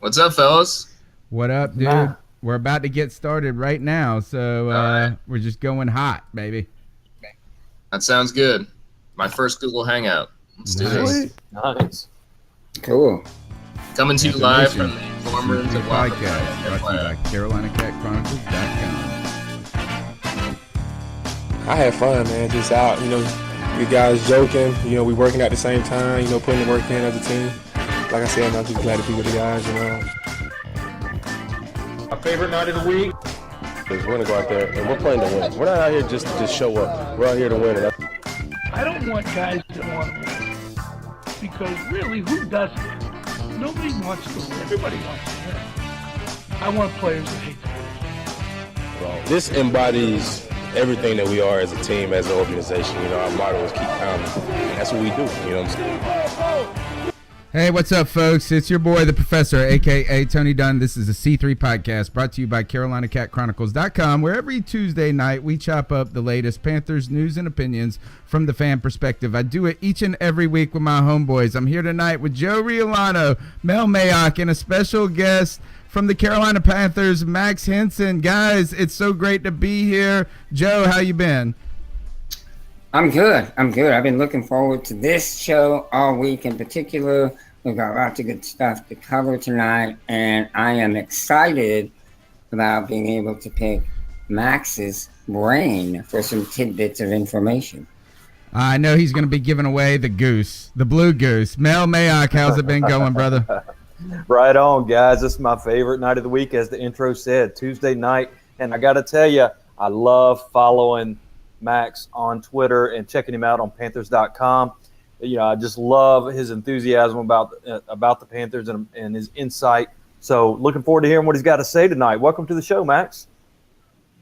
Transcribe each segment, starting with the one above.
What's up, fellas? What up, dude? Nah. We're about to get started right now, so right. we're just going hot, baby. That sounds good. My first Google Hangout. Let's do this. Nice. Nice. Cool. Coming to you live from the Informer C3 to podcast brought to you by CarolinaCatChronicles.com. I had fun, man. Just out, you guys joking. We working at the same time. Putting the work in as a team. Like I said, I'm just glad to be with the guys. My favorite night of the week. We're gonna go out there and we're playing to win. We're not out here just to show up. We're out here to win. I don't want guys that want to win. Because really, who doesn't? Nobody wants to win. Everybody wants to win. I want players that hate to win. This embodies everything that we are as a team, as an organization. Our motto is keep pounding. And that's what we do. You know what I'm saying? Hey, what's up, folks? It's your boy, the Professor, a.k.a. Tony Dunn. This is a C3 podcast brought to you by CarolinaCatChronicles.com, where every Tuesday night we chop up the latest Panthers news and opinions from the fan perspective. I do it each and every week with my homeboys. I'm here tonight with Joe Riolano, Mel Mayock, and a special guest from the Carolina Panthers, Max Henson. Guys, it's so great to be here. Joe, how you been? I'm good. I've been looking forward to this show all week in particular. We've got lots of good stuff to cover tonight, and I am excited about being able to pick Max's brain for some tidbits of information. I know he's going to be giving away the goose, the blue goose. Mel Mayock, how's it been going, brother? Right on, guys. This is my favorite night of the week, as the intro said, Tuesday night. And I got to tell you, I love following Max on Twitter and checking him out on Panthers.com. I just love his enthusiasm about the Panthers and his insight. So looking forward to hearing what he's got to say tonight. Welcome to the show, Max.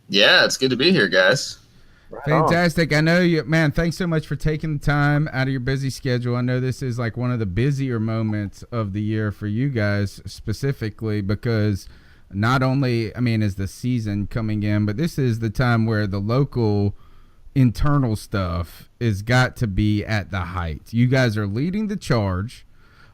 Yeah, it's good to be here, guys. Right Fantastic. I know you, man, thanks so much for taking the time out of your busy schedule. I know this is like one of the busier moments of the year for you guys specifically because not only, is the season coming in, but this is the time where the local internal stuff is got to be at the height. You guys are leading the charge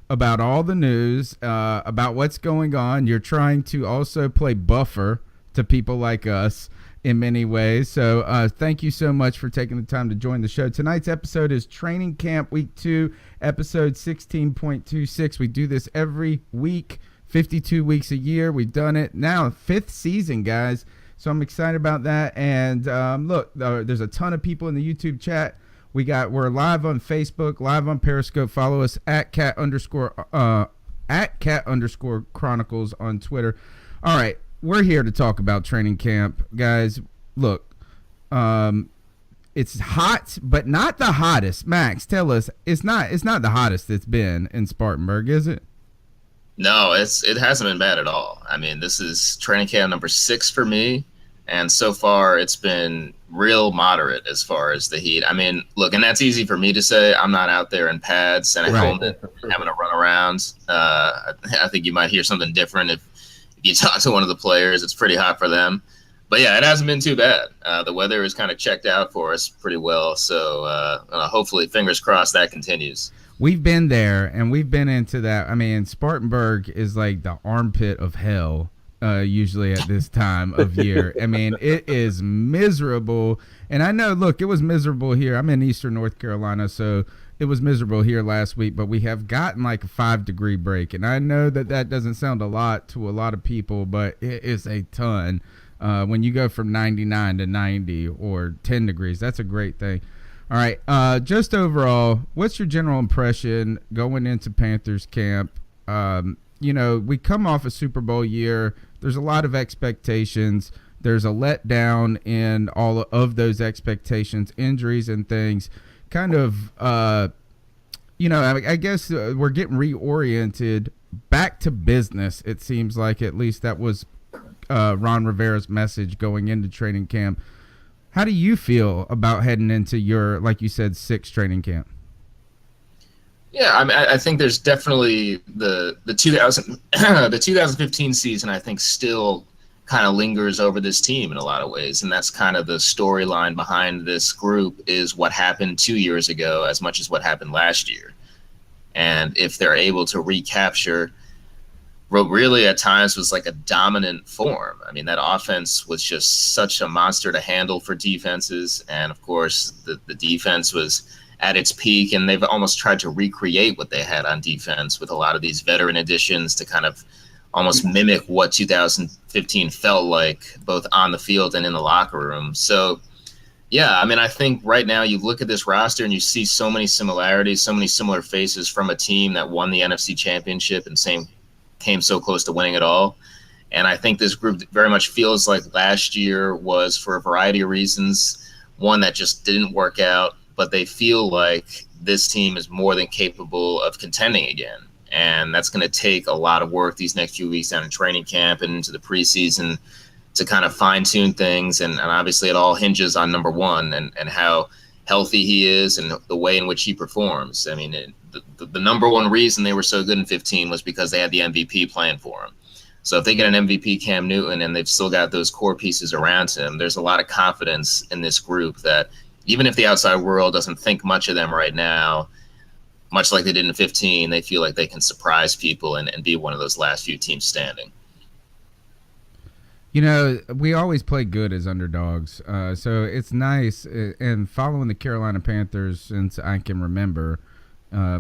about all the news, about what's going on. You're trying to also play buffer to people like us in many ways. So thank you so much for taking the time to join the show. Tonight's episode is Training Camp Week 2, episode 16.26. We do this every week, 52 weeks a year. We've done it now, 5th season, guys. So I'm excited about that. And look, there's a ton of people in the YouTube chat. We're live on Facebook, live on Periscope. Follow us at @cat_chronicles on Twitter. All right, we're here to talk about training camp, guys. Look, it's hot, but not the hottest. Max, tell us, it's not the hottest it's been in Spartanburg, is it? No, it hasn't been bad at all. This is training camp number 6 for me, and so far it's been real moderate as far as the heat. Look, and that's easy for me to say. I'm not out there in pads and a helmet having to run around. I think you might hear something different if you talk to one of the players. It's pretty hot for them. But yeah, it hasn't been too bad. The weather is kind of checked out for us pretty well. So hopefully, fingers crossed, that continues. We've been there, and we've been into that. Spartanburg is like the armpit of hell, usually at this time of year. It is miserable. And I know, look, it was miserable here. I'm in eastern North Carolina, so it was miserable here last week, but we have gotten like a 5-degree break. And I know that doesn't sound a lot to a lot of people, but it is a ton. When you go from 99 to 90 or 10 degrees, that's a great thing. All right, just overall, what's your general impression going into Panthers camp? We come off a Super Bowl year. There's a lot of expectations. There's a letdown in all of those expectations, injuries and things. Kind of, I guess we're getting reoriented back to business, it seems like. At least that was Ron Rivera's message going into training camp. How do you feel about heading into your, like you said, 6th training camp? Yeah, I think there's definitely the 2015 season. I think still kind of lingers over this team in a lot of ways, and that's kind of the storyline behind this group is what happened 2 years ago as much as what happened last year. And if they're able to recapture really at times was like a dominant form. I mean, that offense was just such a monster to handle for defenses. And of course, the defense was at its peak, and they've almost tried to recreate what they had on defense with a lot of these veteran additions to kind of almost mimic what 2015 felt like, both on the field and in the locker room. So, yeah, I mean, I think right now you look at this roster and you see so many similarities, so many similar faces from a team that won the NFC Championship and came so close to winning it all. And I think this group very much feels like last year was, for a variety of reasons, one that just didn't work out, but they feel like this team is more than capable of contending again. And that's going to take a lot of work these next few weeks down in training camp and into the preseason to kind of fine-tune things. And obviously it all hinges on number one and how healthy he is and the way in which he performs. I mean, the number one reason they were so good in 15 was because they had the MVP playing for him. So if they get an MVP Cam Newton and they've still got those core pieces around him, there's a lot of confidence in this group that even if the outside world doesn't think much of them right now, much like they did in 15, they feel like they can surprise people and be one of those last few teams standing. You know, we always play good as underdogs, so it's nice. And following the Carolina Panthers since I can remember,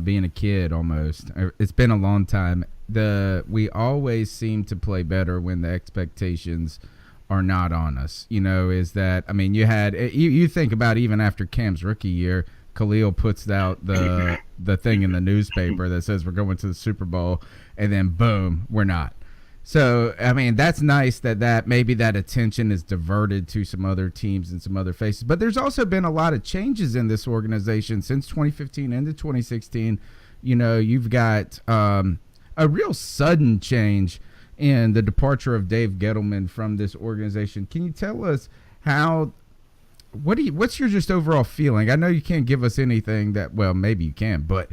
being a kid almost, it's been a long time. We always seem to play better when the expectations are not on us. You know, is that, I mean, you think about even after Cam's rookie year, Kalil puts out the thing in the newspaper that says we're going to the Super Bowl, and then boom, we're not. So, I mean, that's nice that maybe that attention is diverted to some other teams and some other faces. But there's also been a lot of changes in this organization since 2015 into 2016. You know, you've got a real sudden change in the departure of Dave Gettleman from this organization. Can you tell us what's your just overall feeling? I know you can't give us anything well, maybe you can, but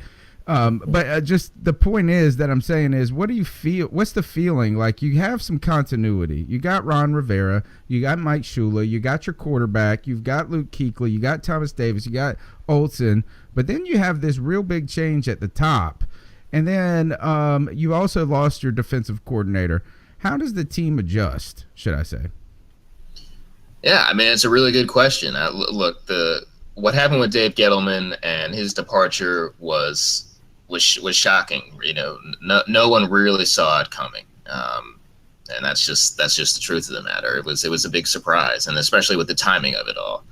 just the point is that I'm saying is, what do you feel? What's the feeling? Like, you have some continuity. You got Ron Rivera, you got Mike Shula, you got your quarterback, you've got Luke Kuechly, you got Thomas Davis, you got Olsen, but then you have this real big change at the top. And then you also lost your defensive coordinator. How does the team adjust, should I say? Yeah, I mean, it's a really good question. Look, what happened with Dave Gettleman and his departure was shocking. You know, no one really saw it coming, and that's just the truth of the matter. It was a big surprise, and especially with the timing of it all.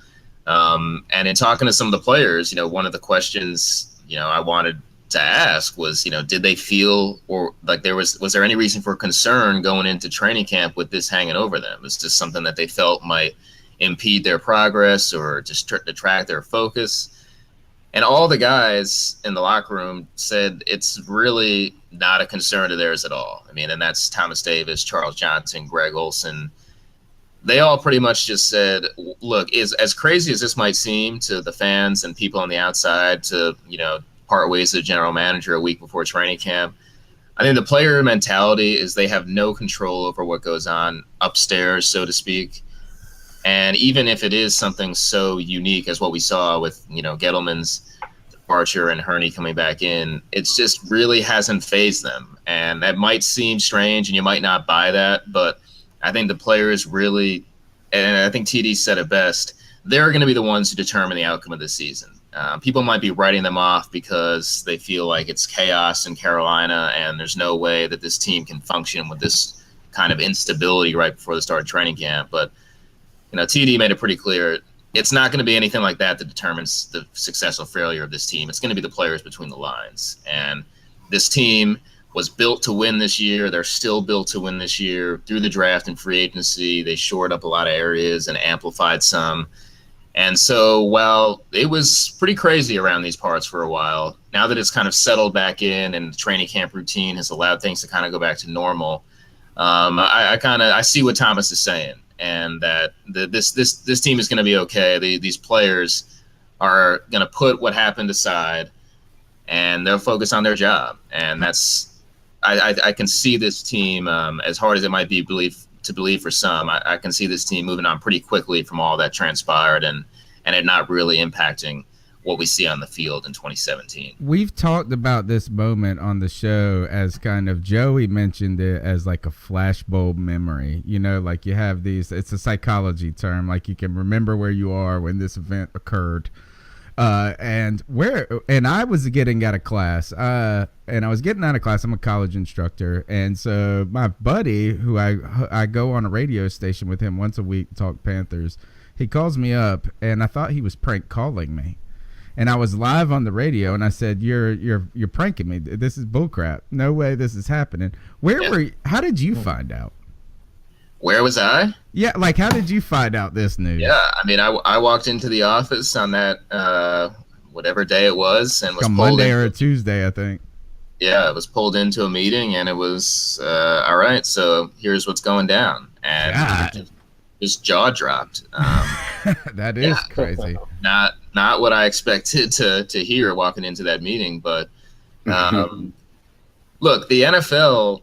And in talking to some of the players, you know, one of the questions, you know, I wanted to ask was, you know, did they feel, or like was there any reason for concern going into training camp with this hanging over them? Is this something that they felt might impede their progress or just detract their focus? And all the guys in the locker room said it's really not a concern of theirs at all. I mean, and that's Thomas Davis, Charles Johnson, Greg Olsen. They all pretty much just said, look, as crazy as this might seem to the fans and people on the outside to, you know, part ways with the general manager a week before training camp, I think the player mentality is they have no control over what goes on upstairs, so to speak. And even if it is something so unique as what we saw with, you know, Gettleman's departure and Hurney coming back in, it's just really hasn't fazed them. And that might seem strange and you might not buy that, but I think the players really, and I think TD said it best, they're going to be the ones who determine the outcome of the season. People might be writing them off because they feel like it's chaos in Carolina and there's no way that this team can function with this kind of instability right before the start of training camp. But, you know, TD made it pretty clear it's not going to be anything like that determines the success or failure of this team. It's going to be the players between the lines. And this team was built to win this year. They're still built to win this year. Through the draft and free agency, they shored up a lot of areas and amplified some. And so while it was pretty crazy around these parts for a while, now that it's kind of settled back in and the training camp routine has allowed things to kind of go back to normal, I see what Thomas is saying, and that this team is going to be okay. These players are going to put what happened aside, and they'll focus on their job. And that's I can see this team, as hard as it might be to believe for some, I can see this team moving on pretty quickly from all that transpired and it not really impacting what we see on the field in 2017. We've talked about this moment on the show as kind of, Joey mentioned it as like a flashbulb memory. You know, like you have these, it's a psychology term, like you can remember where you are when this event occurred. And I was getting out of class, I'm a college instructor. And so my buddy, who I go on a radio station with him once a week to talk Panthers, he calls me up, and I thought he was prank calling me. And I was live on the radio, and I said, "You're pranking me. This is bullcrap. No way this is happening." How did you find out? Where was I? Yeah, like how did you find out this news? Yeah, I mean, I walked into the office on that whatever day it was, and was a Monday or a Tuesday, I think. Yeah, it was pulled into a meeting, and it was all right. So here's what's going down, and just jaw dropped. That is crazy. Not what I expected to hear walking into that meeting, but look, the NFL,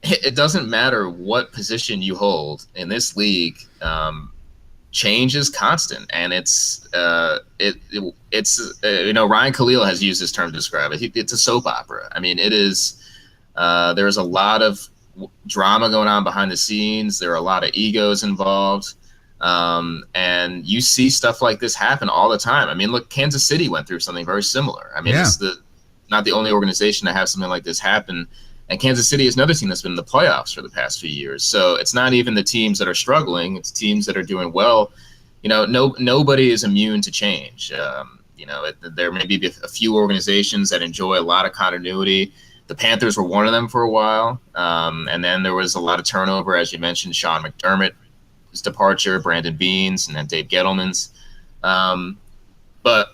it doesn't matter what position you hold in this league. Change is constant, and it's Ryan Kalil has used this term to describe it. It's a soap opera. I mean, it is. There's a lot of drama going on behind the scenes. There are a lot of egos involved. And you see stuff like this happen all the time. I mean, look, Kansas City went through something very similar. I mean, it's not the only organization to have something like this happen. And Kansas City is another team that's been in the playoffs for the past few years. So it's not even the teams that are struggling. It's teams that are doing well. You know, nobody is immune to change. There may be a few organizations that enjoy a lot of continuity. The Panthers were one of them for a while. And then there was a lot of turnover, as you mentioned, Sean McDermott, his departure, Brandon Beane's, and then Dave Gettleman's. But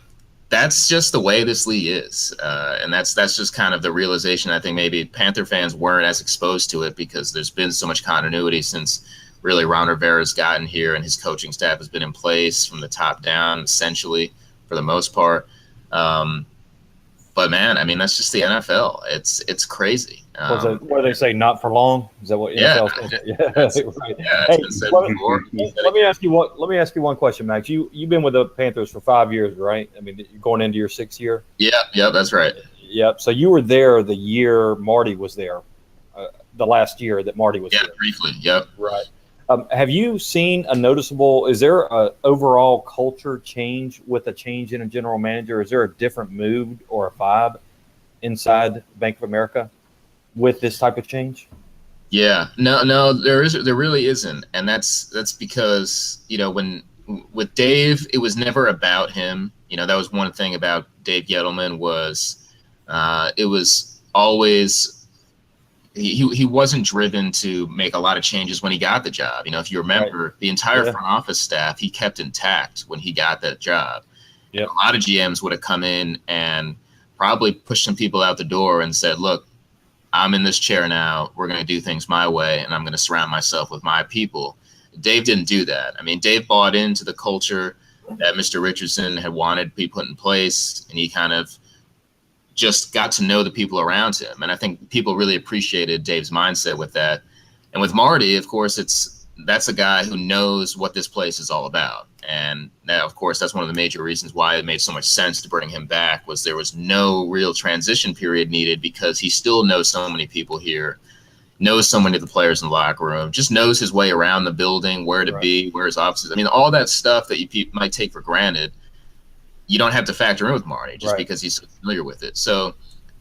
that's just the way this league is. And that's just kind of the realization. I think maybe Panther fans weren't as exposed to it because there's been so much continuity since really Ron Rivera's gotten here and his coaching staff has been in place from the top down, essentially, for the most part. But man, I mean, that's just the NFL. It's crazy. What do they say? Not for long. Is that what? Yeah. Right. Yeah. Hey, let me ask you one question, Max. You've been with the Panthers for 5 years, right? I mean, you're going into your 6th year. Yeah, that's right. Yep. So you were there the year Marty was there, the last year that Marty was there. Yeah, briefly. Yep. Right. Have you seen is there a overall culture change with a change in a general manager? Is there a different mood or a vibe inside Bank of America with this type of change? Yeah, no, there really isn't. And that's because, with Dave, it was never about him. That was one thing about Dave Gettleman was it was always he wasn't driven to make a lot of changes when he got the job. If you remember, the entire front office staff he kept intact when he got that job. Yep. A lot of GMs would have come in and probably pushed some people out the door and said, look, I'm in this chair now. We're going to do things my way, and I'm going to surround myself with my people. Dave didn't do that. I mean, Dave bought into the culture that Mr. Richardson had wanted to be put in place, and he kind of just got to know the people around him. And I think people really appreciated Dave's mindset with that. And with Marty, of course, that's a guy who knows what this place is all about. And now, of course, that's one of the major reasons why it made so much sense to bring him back was there was no real transition period needed because he still knows so many people here, knows so many of the players in the locker room, just knows his way around the building, where to be, where his offices. I mean, all that stuff that you might take for granted, you don't have to factor in with Marty just because he's so familiar with it. So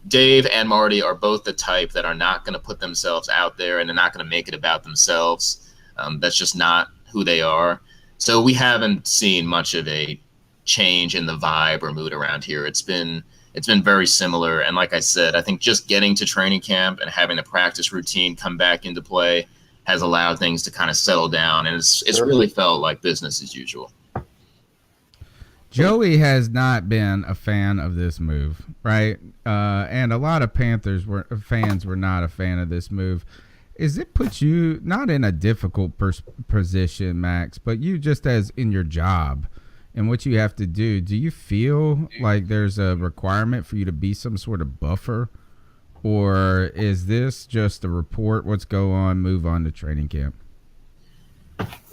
Dave and Marty are both the type that are not going to put themselves out there and they're not going to make it about themselves. That's just not who they are. So we haven't seen much of a change in the vibe or mood around here. It's been very similar. And like I said, I think just getting to training camp and having the practice routine come back into play has allowed things to kind of settle down. And it's really felt like business as usual. Joey has not been a fan of this move, right? And a lot of Panthers fans were not a fan of this move. Is it put you not in a difficult position, Max, but you just as in your job and what you have to do, do you feel like there's a requirement for you to be some sort of buffer? Or is this just a report, what's going on, move on to training camp?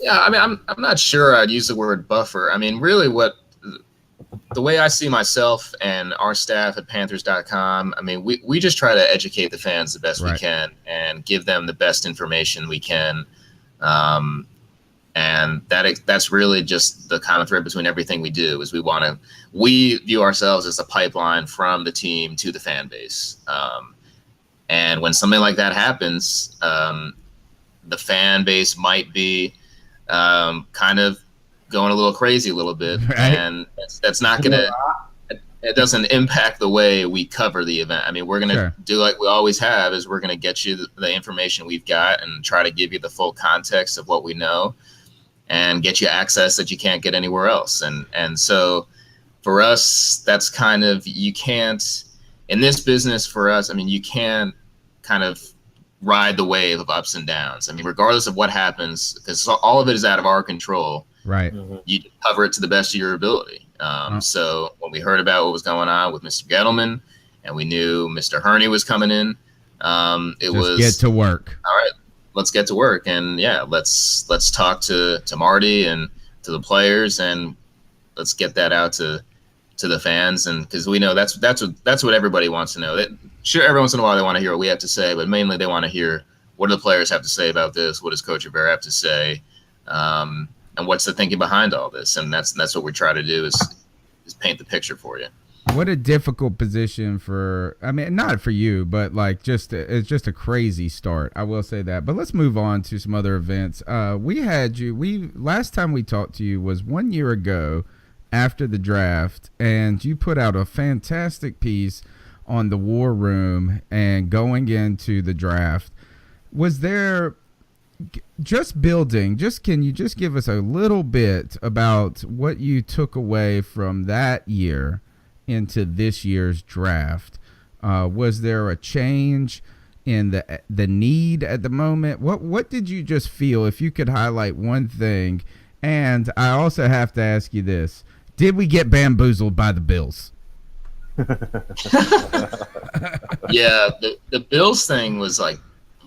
Yeah, I mean, I'm not sure I'd use the word buffer. I mean, really the way I see myself and our staff at Panthers.com, I mean, we just try to educate the fans the best we can and give them the best information we can. And that's really just the common thread between everything we do is we view ourselves as a pipeline from the team to the fan base. And when something like that happens, the fan base might be kind of going a little crazy a little bit, and that's not gonna. It doesn't impact the way we cover the event. I mean, we're gonna do like we always have. Is we're gonna get you the information we've got and try to give you the full context of what we know, and get you access that you can't get anywhere else. And so, for us, that's kind of you can't in this business. For us, I mean, you can't kind of ride the wave of ups and downs. I mean, regardless of what happens, because all of it is out of our control. Right. You cover it to the best of your ability. So when we heard about what was going on with Mr. Gettleman and we knew Mr. Herney was coming in, was get to work. All right, let's get to work. And yeah, let's talk to Marty and to the players and let's get that out to the fans. And because we know that's what everybody wants to know. Sure, every once in a while they want to hear what we have to say, but mainly they want to hear what do the players have to say about this? What does Coach Rivera have to say? And what's the thinking behind all this? And that's what we try to do is paint the picture for you. What a difficult position for, I mean, not for you, but like it's just a crazy start. I will say that. But let's move on to some other events. Last time we talked to you was 1 year ago after the draft, and you put out a fantastic piece on the War Room and going into the draft. Was there can you just give us a little bit about what you took away from that year into this year's draft? Was there a change in the need at the moment? What did you just feel, if you could highlight one thing? And I also have to ask you this: did we get bamboozled by the Bills? Yeah, the Bills thing was like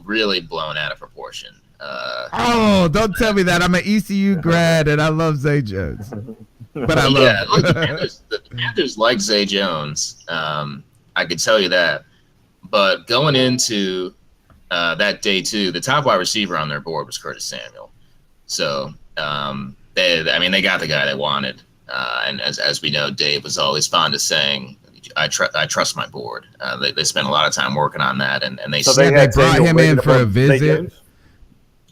really blown out of proportion. Don't tell me that. I'm an ECU grad and I love Zay Jones. But I love look, the Panthers like Zay Jones. I could tell you that. But going into that day two, the top wide receiver on their board was Curtis Samuel. So they got the guy they wanted. And as we know, Dave was always fond of saying, I trust my board. They spent a lot of time working on that, and they brought him in for a visit.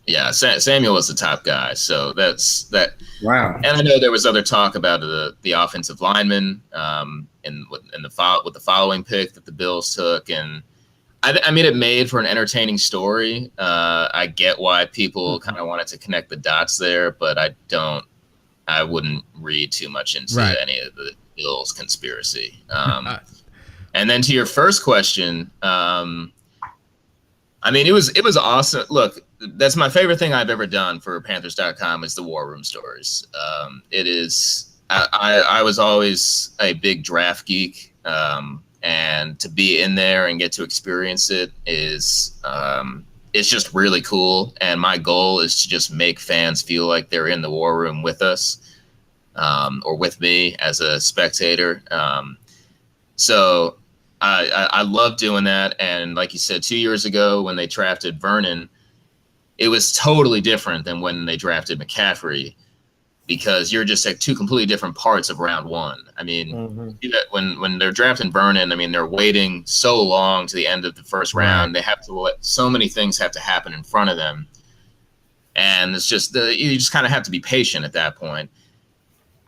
Yeah, Samuel was the top guy, so that's that. Wow. And I know there was other talk about the offensive lineman, with the following pick that the Bills took, and I mean it made for an entertaining story. I get why people kind of wanted to connect the dots there, but I wouldn't read too much into any of the Bills conspiracy. And then to your first question, I mean, it was awesome. Look, that's my favorite thing I've ever done for Panthers.com is the War Room stories. It is. I was always a big draft geek, and to be in there and get to experience it is it's just really cool. And my goal is to just make fans feel like they're in the War Room with us, or with me as a spectator. So I love doing that. And like you said, 2 years ago when they drafted Vernon, it was totally different than when they drafted McCaffrey, because you're just at two completely different parts of round one. I mean, when they're drafting Vernon, I mean, they're waiting so long to the end of the first round. They have to let so many things have to happen in front of them. And it's just, you just kind of have to be patient at that point.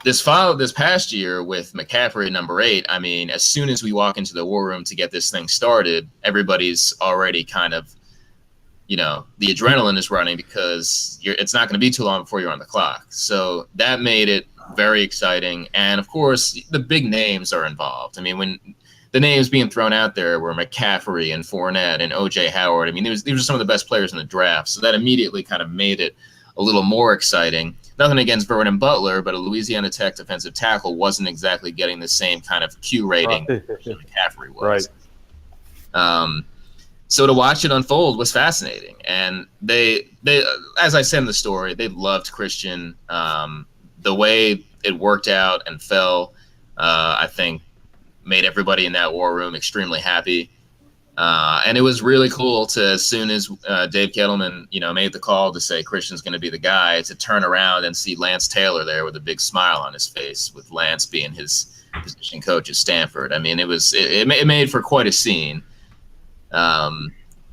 This past year with McCaffrey number 8, I mean, as soon as we walk into the War Room to get this thing started, everybody's already kind of, the adrenaline is running because it's not going to be too long before you're on the clock. So that made it very exciting. And of course, the big names are involved. I mean, when the names being thrown out there were McCaffrey and Fournette and O.J. Howard, I mean, these were some of the best players in the draft. So that immediately kind of made it a little more exciting. Nothing against Vernon Butler, but a Louisiana Tech defensive tackle wasn't exactly getting the same kind of Q rating that McCaffrey was. Right. So to watch it unfold was fascinating. And they as I said in the story, they loved Christian. The way it worked out and fell, I think made everybody in that war room extremely happy. And it was really cool to, as soon as Dave Gettleman, made the call to say Christian's going to be the guy, to turn around and see Lance Taylor there with a big smile on his face, with Lance being his position coach at Stanford. I mean, it made for quite a scene.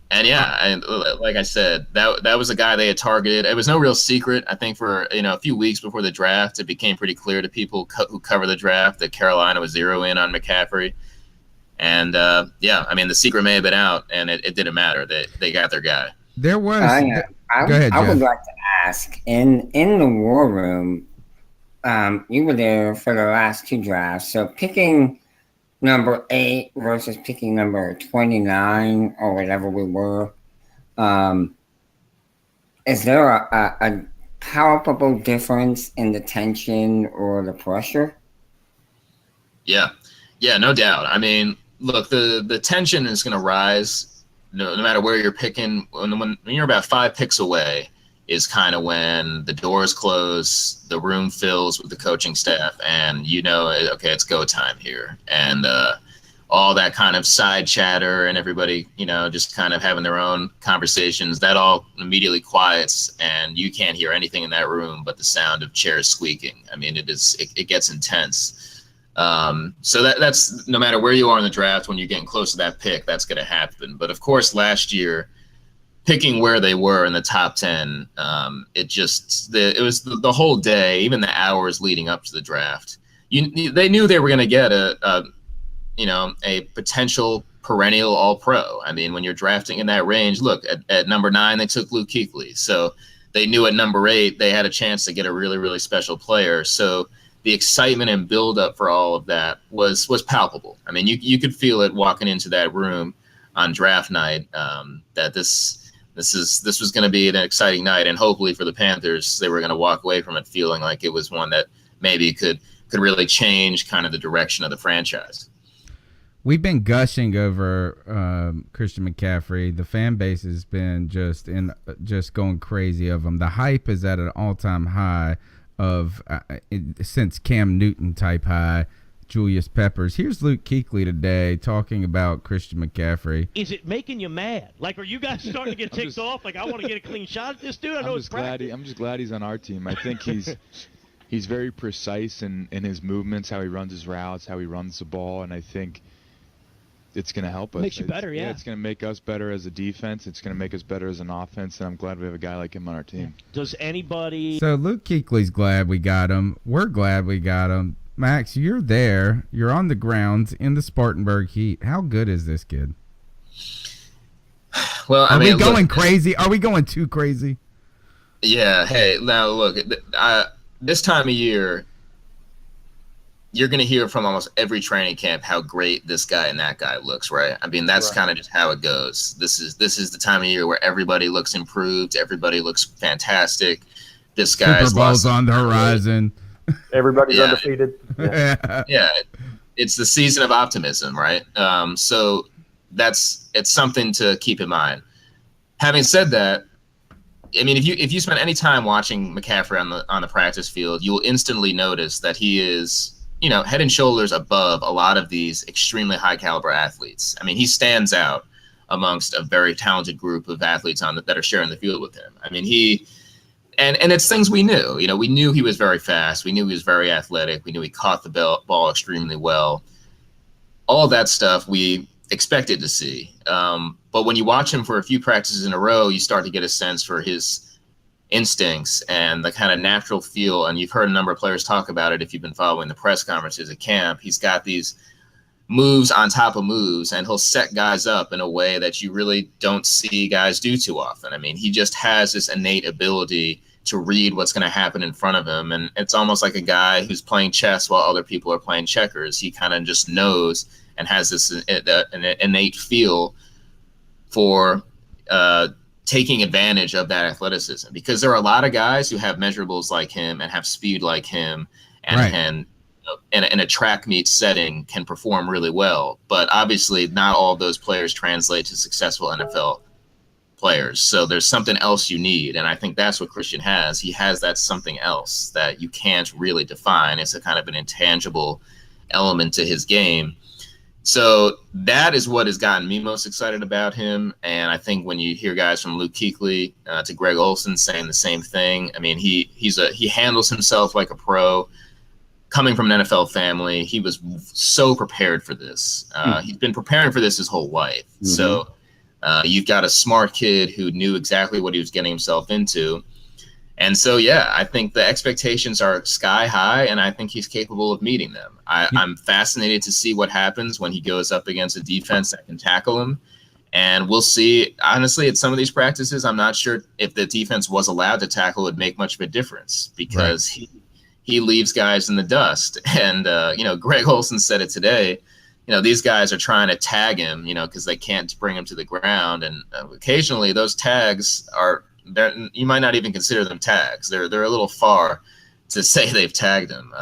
And yeah, and like I said, that was a guy they had targeted. It was no real secret. I think for a few weeks before the draft, it became pretty clear to people who cover the draft that Carolina was zeroing in on McCaffrey. And I mean, the secret may have been out, and it didn't matter. They got their guy. There was. I Go ahead, I would Jeff. like to ask, in the war room, you were there for the last two drafts. So picking number 8 versus picking number 29 or whatever we were, is there a palpable difference in the tension or the pressure? Yeah, no doubt. I mean, look, the tension is going to rise no matter where you're picking. When you're about 5 picks away is kind of when the doors close, the room fills with the coaching staff, and okay, it's go time here. And all that kind of side chatter and everybody, just kind of having their own conversations, that all immediately quiets, and you can't hear anything in that room but the sound of chairs squeaking. I mean, it gets intense. So that's no matter where you are in the draft, when you're getting close to that pick, that's going to happen. But of course, last year, picking where they were in the top 10, it was the whole day, even the hours leading up to the draft. They knew they were going to get a potential perennial All-Pro. I mean, when you're drafting in that range, look, at number 9, they took Luke Kuechly. So they knew at number 8, they had a chance to get a really, really special player. So the excitement and buildup for all of that was palpable. I mean, you could feel it walking into that room on draft night, that this was going to be an exciting night, and hopefully for the Panthers, they were going to walk away from it feeling like it was one that maybe could really change kind of the direction of the franchise. We've been gushing over Christian McCaffrey. The fan base has been just going crazy of him. The hype is at an all-time high of since Cam Newton type high. Julius Peppers. Here's Luke Kuechly today talking about Christian McCaffrey. Is it making you mad? Like, are you guys starting to get ticked off? Like, I want to get a clean shot at this dude. I'm just glad he's on our team. I think he's very precise in his movements, how he runs his routes, how he runs the ball, and I think it's going to help us. Makes you better, yeah. It's going to make us better as a defense. It's going to make us better as an offense, and I'm glad we have a guy like him on our team. Does anybody... So Luke Kuechly's glad we got him. We're glad we got him. Max, you're there. You're on the grounds in the Spartanburg heat. How good is this kid? Well, Are we going crazy? Are we going too crazy? Yeah. Hey, now look, this time of year, you're going to hear from almost every training camp how great this guy and that guy looks, right? I mean, that's kind of just how it goes. This is the time of year where everybody looks improved. Everybody looks fantastic. This guy's Super Bowl's on the horizon. Everybody's undefeated. Yeah, it's the season of optimism, right? So it's something to keep in mind. Having said that, I mean, if you spend any time watching McCaffrey on the practice field, you will instantly notice that he is, head and shoulders above a lot of these extremely high caliber athletes. I mean, he stands out amongst a very talented group of athletes that are sharing the field with him. I mean, And it's things we knew. We knew he was very fast. We knew he was very athletic. We knew he caught the ball extremely well. All of that stuff we expected to see. But when you watch him for a few practices in a row, you start to get a sense for his instincts and the kind of natural feel. And you've heard a number of players talk about it if you've been following the press conferences at camp. He's got these moves on top of moves, and he'll set guys up in a way that you really don't see guys do too often. I mean, he just has this innate ability to read what's going to happen in front of him, and it's almost like a guy who's playing chess while other people are playing checkers. He kind of just knows and has this an innate feel for taking advantage of that athleticism, because there are a lot of guys who have measurables like him and have speed like him and can in a track meet setting can perform really well, but obviously not all of those players translate to successful NFL players. So there's something else you need, and I think that's what Christian has. He has that something else that you can't really define. It's a kind of an intangible element to his game. So that is what has gotten me most excited about him. And I think when you hear guys from Luke Kuechly to Greg Olsen saying the same thing, I mean, he handles himself like a pro. Coming from an NFL family, he was so prepared for this. He's been preparing for this his whole life. Mm-hmm. So you've got a smart kid who knew exactly what he was getting himself into. And so, yeah, I think the expectations are sky high, and I think he's capable of meeting them. I'm fascinated to see what happens when he goes up against a defense that can tackle him. And we'll see. Honestly, at some of these practices, I'm not sure if the defense was allowed to tackle, it would make much of a difference because he leaves guys in the dust. And, Greg Olsen said it today. These guys are trying to tag him, because they can't bring him to the ground. And occasionally those tags you might not even consider them tags. They're a little far to say they've tagged him.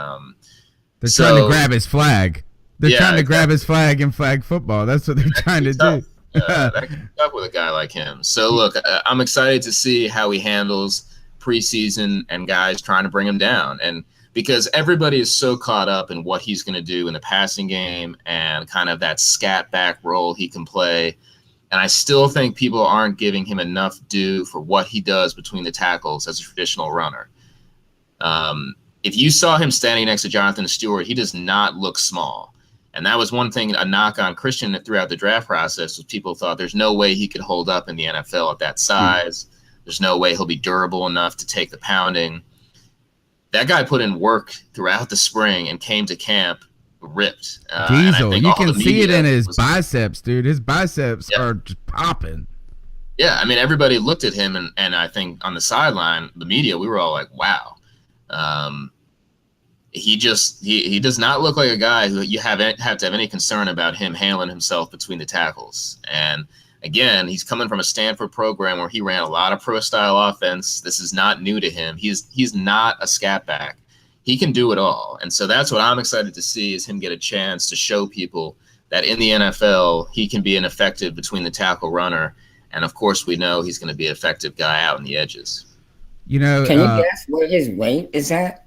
They're trying to grab his flag. They're trying to grab his flag in flag football. That's what they're trying to do. That can be tough with a guy like him. So, look, I'm excited to see how he handles preseason and guys trying to bring him down. And because everybody is so caught up in what he's going to do in the passing game and kind of that scat back role he can play. And I still think people aren't giving him enough due for what he does between the tackles as a traditional runner. If you saw him standing next to Jonathan Stewart, he does not look small. And that was one thing, a knock on Christian throughout the draft process, was people thought there's no way he could hold up in the NFL at that size. There's no way he'll be durable enough to take the pounding. That guy put in work throughout the spring and came to camp ripped. Diesel, you can see it in his biceps, dude. His biceps are just popping. Yeah, I mean, everybody looked at him, and I think on the sideline, the media, we were all like, wow. He does not look like a guy who you have to have any concern about him handling himself between the tackles. And again, he's coming from a Stanford program where he ran a lot of pro-style offense. This is not new to him. He's not a scat back. He can do it all. And so that's what I'm excited to see, is him get a chance to show people that in the NFL, he can be an effective between the tackle runner. And of course, we know he's going to be an effective guy out in the edges. Can you guess what his weight is at?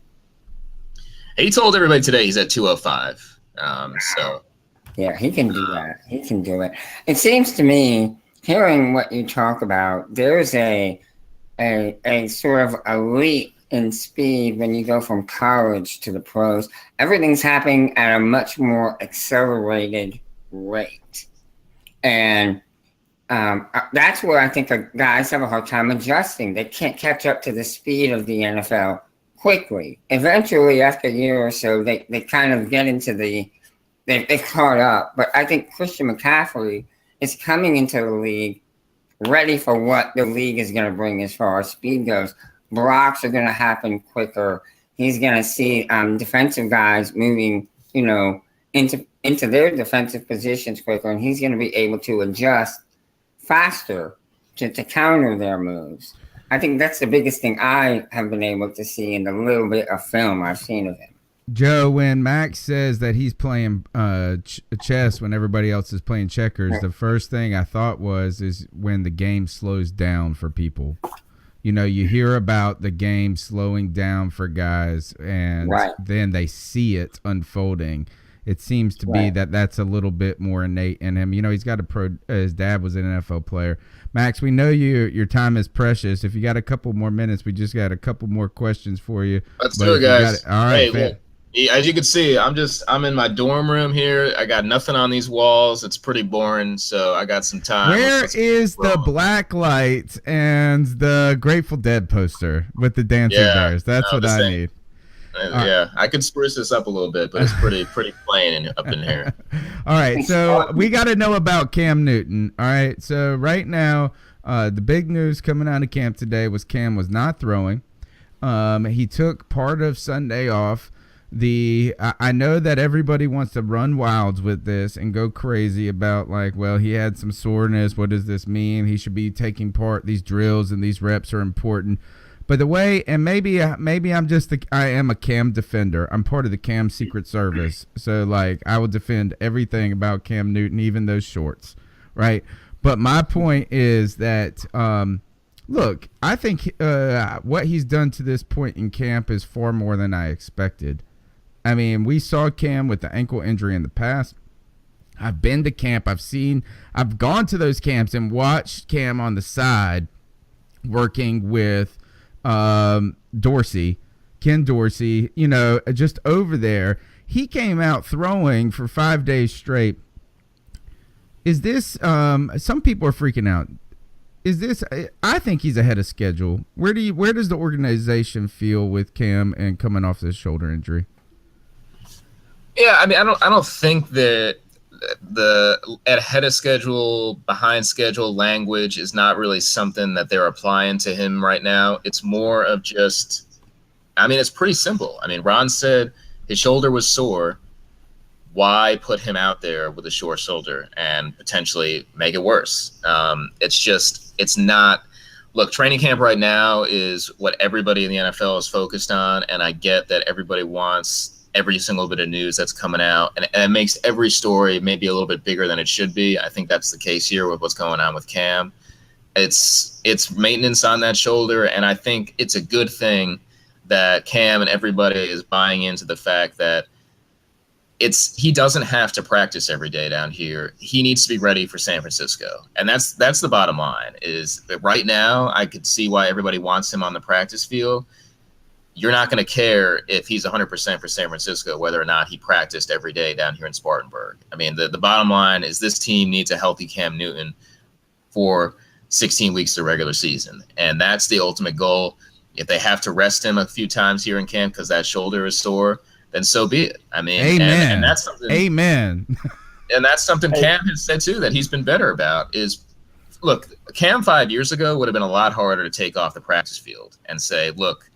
He told everybody today he's at 205. Yeah, he can do that. He can do it. It seems to me, hearing what you talk about, there's a sort of a leap in speed when you go from college to the pros. Everything's happening at a much more accelerated rate. And that's where I think guys have a hard time adjusting. They can't catch up to the speed of the NFL quickly. Eventually, after a year or so, they kind of get into they've caught up. But I think Christian McCaffrey is coming into the league ready for what the league is going to bring as far as speed goes. Blocks are going to happen quicker. He's going to see defensive guys moving, into their defensive positions quicker, and he's going to be able to adjust faster to counter their moves. I think that's the biggest thing I have been able to see in the little bit of film I've seen of him. Joe, when Max says that he's playing chess when everybody else is playing checkers, the first thing I thought is when the game slows down for people. You hear about the game slowing down for guys, and then they see it unfolding. It seems to be that's a little bit more innate in him. He's got his dad was an NFL player. Max, we know your time is precious. If you got a couple more minutes, we just got a couple more questions for you. Let's do it, guys. All right. Hey, as you can see, I'm in my dorm room here. I got nothing on these walls. It's pretty boring, so I got some time. Where is the black light and the Grateful Dead poster with the dancing bears? That's what I need. I could spruce this up a little bit, but it's pretty plain up in here. All right, so we got to know about Cam Newton. All right, so right now, the big news coming out of camp today was Cam was not throwing. He took part of Sunday off. I know that everybody wants to run wilds with this and go crazy about he had some soreness. What does this mean? He should be taking part. These drills and these reps are important. But the way, and maybe I am a Cam defender. I'm part of the Cam Secret Service. So I will defend everything about Cam Newton, even those shorts, right? But my point is that, look, I think what he's done to this point in camp is far more than I expected. I mean, we saw Cam with the ankle injury in the past. I've been to camp. I've gone to those camps and watched Cam on the side working with Dorsey, Ken Dorsey, just over there. He came out throwing for 5 days straight. Is this, some people are freaking out. Is this, I think he's ahead of schedule. Where does the organization feel with Cam and coming off this shoulder injury? Yeah, I mean, I don't think that the ahead of schedule, behind schedule language is not really something that they're applying to him right now. It's more of just, I mean, it's pretty simple. I mean, Ron said his shoulder was sore. Why put him out there with a sore shoulder and potentially make it worse? It's not. Look, training camp right now is what everybody in the NFL is focused on, and I get that everybody wants every single bit of news that's coming out, and it makes every story maybe a little bit bigger than it should be. I think that's the case here with what's going on with Cam. It's maintenance on that shoulder, and I think it's a good thing that Cam and everybody is buying into the fact that he doesn't have to practice every day down here. He needs to be ready for San Francisco. And that's the bottom line, is that right now I could see why everybody wants him on the practice field. You're not going to care if he's 100% for San Francisco, whether or not he practiced every day down here in Spartanburg. I mean, the bottom line is this team needs a healthy Cam Newton for 16 weeks of the regular season. And that's the ultimate goal. If they have to rest him a few times here in camp because that shoulder is sore, then so be it. I mean, amen. And that's something. Amen. And that's something Cam has said too that he's been better about. Is look, Cam 5 years ago would have been a lot harder to take off the practice field and say, "Look,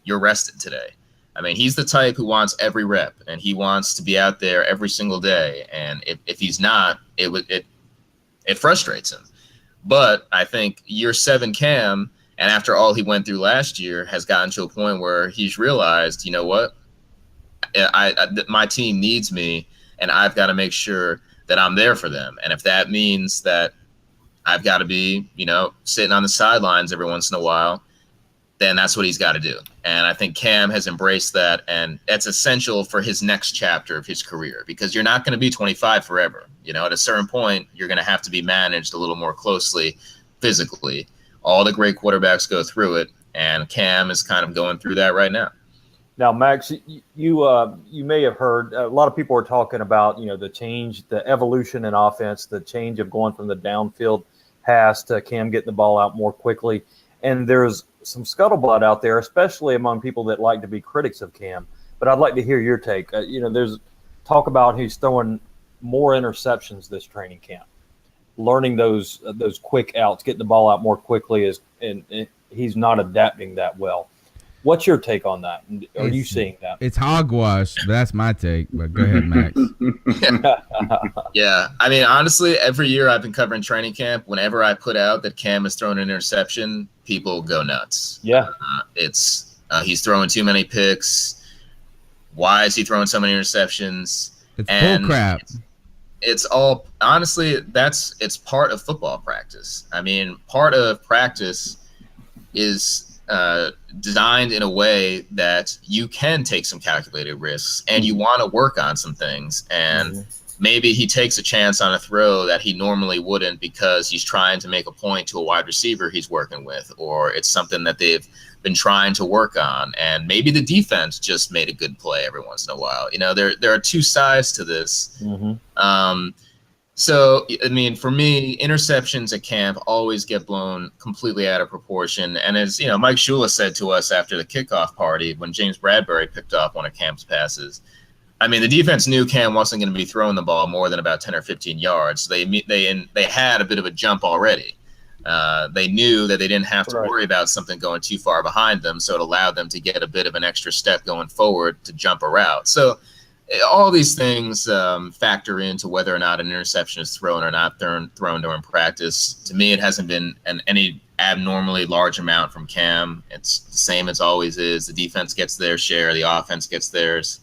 you're rested today." I mean, he's the type who wants every rep and he wants to be out there every single day. And if he's not, it frustrates him. But I think year 7 Cam, and after all he went through last year, has gotten to a point where he's realized, you know what? My team needs me, and I've got to make sure that I'm there for them. And if that means that I've got to be, sitting on the sidelines every once in a while, then that's what he's got to do. And I think Cam has embraced that, and that's essential for his next chapter of his career, because you're not going to be 25 forever. At a certain point, you're going to have to be managed a little more closely physically. All the great quarterbacks go through it, and Cam is kind of going through that right now. Now, Max, you may have heard a lot of people are talking about, the change, the evolution in offense, the change of going from the downfield pass to Cam getting the ball out more quickly. And there's some scuttlebutt out there, especially among people that like to be critics of Cam. But I'd like to hear your take. There's talk about he's throwing more interceptions this training camp, learning those quick outs, getting the ball out more quickly, and he's not adapting that well. What's your take on that? Are you seeing that? It's hogwash. That's my take. But go ahead, Max. Yeah. I mean, honestly, every year I've been covering training camp, whenever I put out that Cam has thrown an interception, people go nuts. Yeah. He's throwing too many picks. Why is he throwing so many interceptions? It's bull crap. It's all, honestly, it's part of football practice. I mean, part of practice is designed in a way that you can take some calculated risks and you want to work on some things. And maybe he takes a chance on a throw that he normally wouldn't because he's trying to make a point to a wide receiver he's working with, or it's something that they've been trying to work on. And maybe the defense just made a good play every once in a while. There are two sides to this. So, I mean, for me, interceptions at camp always get blown completely out of proportion. And as, Mike Shula said to us after the kickoff party when James Bradbury picked off one of Cam's passes, I mean, the defense knew Cam wasn't going to be throwing the ball more than about 10 or 15 yards. So they had a bit of a jump already. They knew that they didn't have to worry about something going too far behind them, so it allowed them to get a bit of an extra step going forward to jump a route. So all these things factor into whether or not an interception is thrown or not thrown during practice. To me, it hasn't been any abnormally large amount from Cam. It's the same as always is. The defense gets their share. The offense gets theirs.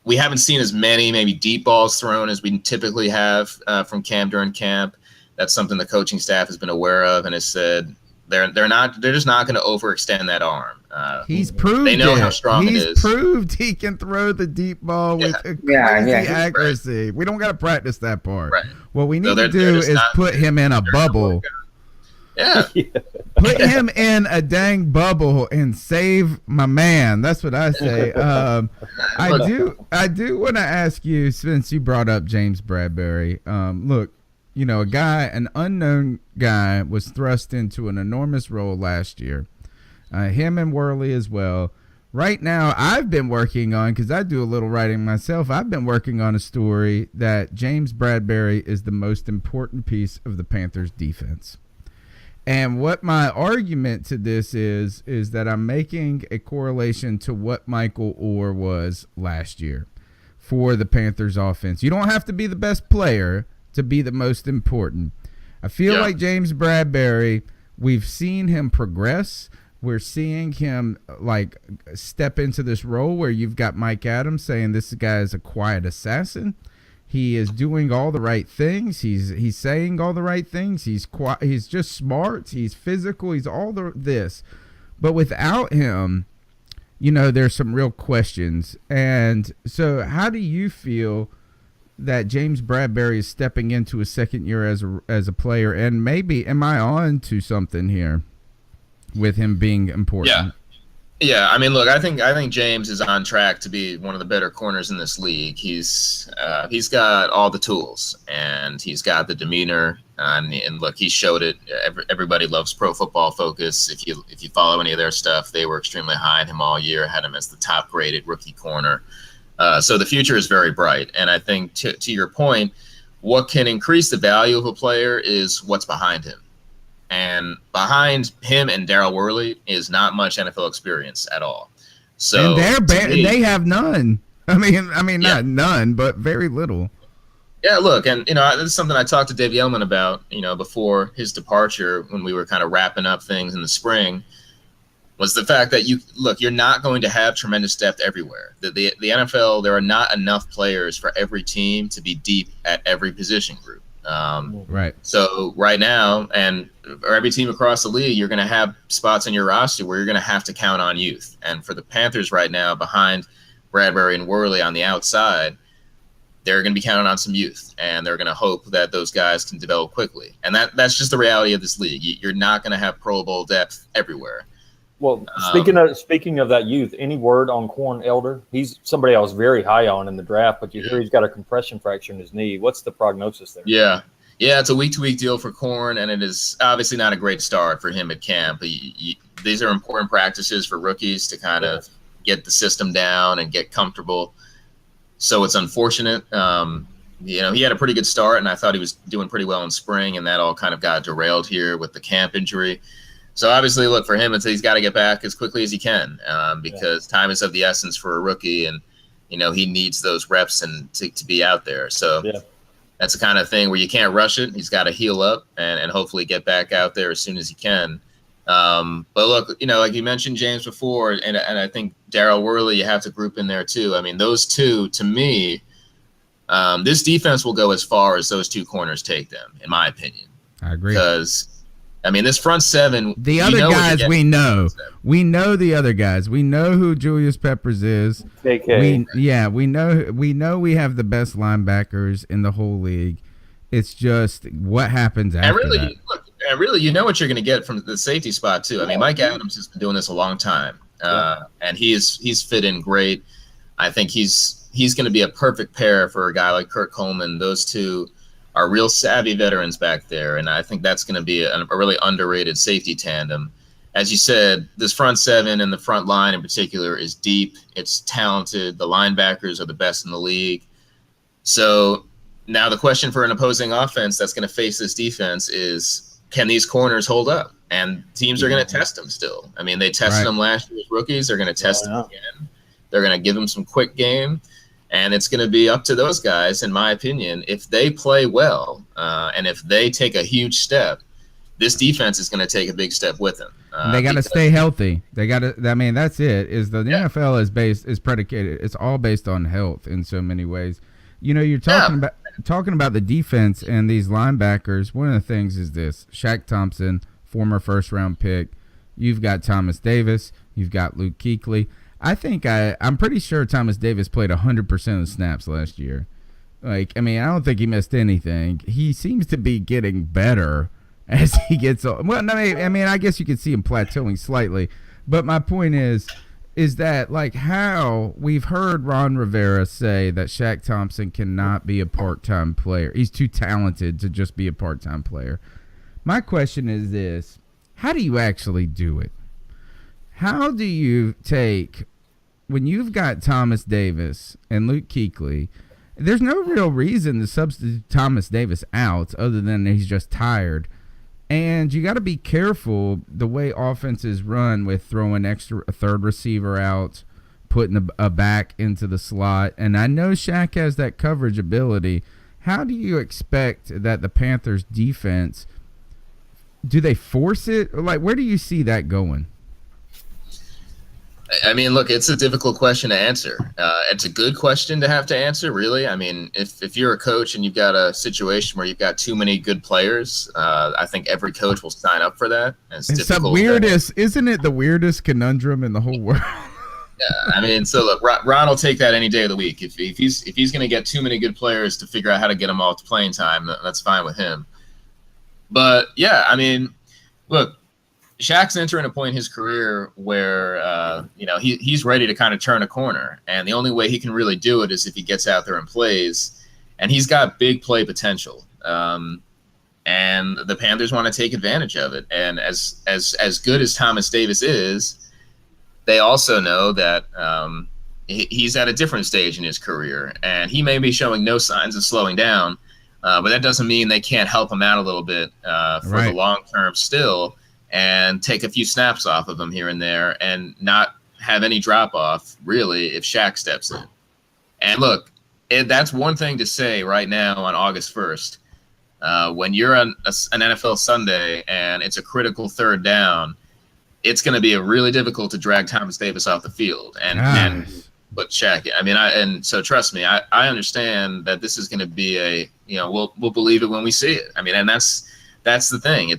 We haven't seen as many maybe deep balls thrown as we typically have from Cam during camp. That's something the coaching staff has been aware of and has said, They're just not going to overextend that arm. He's proved they know it. how strong it is. He's proved he can throw the deep ball with crazy accuracy. Right. We don't got to practice that part. Right. What we need to do is put him in a bubble. Yeah. Put him in a dang bubble and save my man. That's what I say. I do want to ask you, since you brought up James Bradbury. Look, an unknown guy was thrust into an enormous role last year. Him and Worley as well. Right now, I've been working on, because I do a little writing myself, I've been working on a story that James Bradbury is the most important piece of the Panthers defense. And what my argument to this is that I'm making a correlation to what Michael Orr was last year for the Panthers offense. You don't have to be the best player to be the most important. I feel like James Bradbury, we've seen him progress. We're seeing him like step into this role where you've got Mike Adams saying this guy is a quiet assassin. He is doing all the right things. He's saying all the right things. He's just smart. He's physical. He's all this. But without him, there's some real questions. And so how do you feel that James Bradbury is stepping into his second year as a player? And maybe, am I on to something here with him being important? Yeah, I mean, look, I think James is on track to be one of the better corners in this league. He's got all the tools, and he's got the demeanor, and look, he showed it. Everybody loves Pro Football Focus. If you follow any of their stuff, they were extremely high on him all year, had him as the top graded rookie corner. So the future is very bright, and I think to your point, what can increase the value of a player is what's behind him. And behind him and Darryl Worley is not much NFL experience at all. So and they have none. I mean, not none, but very little. Yeah, look, and this is something I talked to Dave Gettleman about, before his departure when we were kind of wrapping up things in the spring, was the fact that you're not going to have tremendous depth everywhere. The NFL, there are not enough players for every team to be deep at every position group. Right. So right now, and for every team across the league, you're going to have spots in your roster where you're going to have to count on youth. And for the Panthers right now, behind Bradbury and Worley on the outside, they're going to be counting on some youth, and they're going to hope that those guys can develop quickly. And that's just the reality of this league. You're not going to have Pro Bowl depth everywhere. Well, speaking of that youth, any word on Corn Elder? He's somebody I was very high on in the draft, but you hear he's got a compression fracture in his knee. What's the prognosis there? Yeah, it's a week-to-week deal for Corn, and it is obviously not a great start for him at camp. These are important practices for rookies to kind of get the system down and get comfortable. So it's unfortunate. He had a pretty good start, and I thought he was doing pretty well in spring, and that all kind of got derailed here with the camp injury. So obviously, look, for him, he's got to get back as quickly as he can because time is of the essence for a rookie, and he needs those reps and to be out there. So that's the kind of thing where you can't rush it. He's got to heal up and hopefully get back out there as soon as he can. But look, like you mentioned James before, and I think Darryl Worley, you have to group in there too. I mean, those two, to me, this defense will go as far as those two corners take them, in my opinion. I agree. Because this front seven. The other guys we know. We know the other guys. We know who Julius Peppers is. KK. We know we have the best linebackers in the whole league. It's just what happens after that. Really, you know what you're going to get from the safety spot too. I mean, Mike Adams has been doing this a long time, and he's fit in great. I think he's going to be a perfect pair for a guy like Kurt Coleman. Those two are real savvy veterans back there, and I think that's going to be a really underrated safety tandem. As you said, this front seven and the front line in particular is deep. It's talented. The linebackers are the best in the league. So now the question for an opposing offense that's going to face this defense is, can these corners hold up? And teams are going to test them still. I mean, they tested them last year as rookies. They're going to test them again. They're going to give them some quick game. And it's going to be up to those guys, in my opinion, if they play well and if they take a huge step, this defense is going to take a big step with them. They got to stay healthy. They got to. I mean, that's it. The NFL is predicated. It's all based on health in so many ways. You're talking about the defense and these linebackers. One of the things is this: Shaq Thompson, former first-round pick. You've got Thomas Davis. You've got Luke Kuechly. I'm pretty sure Thomas Davis played 100% of the snaps last year. I don't think he missed anything. He seems to be getting better as he gets old. Well, no, I guess you could see him plateauing slightly. But my point is that, like, how we've heard Ron Rivera say that Shaq Thompson cannot be a part-time player. He's too talented to just be a part-time player. My question is this: how do you actually do it? How do you take, when you've got Thomas Davis and Luke Kuechly, there's no real reason to substitute Thomas Davis out other than he's just tired. And you got to be careful the way offenses run with throwing a third receiver out, putting a back into the slot. And I know Shaq has that coverage ability. How do you expect that the Panthers defense, do they force it? Like, where do you see that going? I mean, look, it's a difficult question to answer. It's a good question to have to answer, really. I mean, if you're a coach and you've got a situation where you've got too many good players, I think every coach will sign up for that. It's the weirdest, isn't it the weirdest conundrum in the whole world? Yeah, I mean, so look, Ron will take that any day of the week. If he's going to get too many good players to figure out how to get them all to playing time, that's fine with him. But yeah, I mean, look, Shaq's entering a point in his career where, he's ready to kind of turn a corner. And the only way he can really do it is if he gets out there and plays. And he's got big play potential. And the Panthers want to take advantage of it. And as good as Thomas Davis is, they also know that he's at a different stage in his career. And he may be showing no signs of slowing down. But that doesn't mean they can't help him out a little bit for the long term still, and take a few snaps off of him here and there and not have any drop off, really, if Shaq steps in. And look, that's one thing to say right now on August 1st. When you're on an NFL Sunday and it's a critical third down, it's going to be really difficult to drag Thomas Davis off the field and put Shaq in. I mean, so trust me, I understand that this is going to be we'll believe it when we see it. I mean, and that's the thing.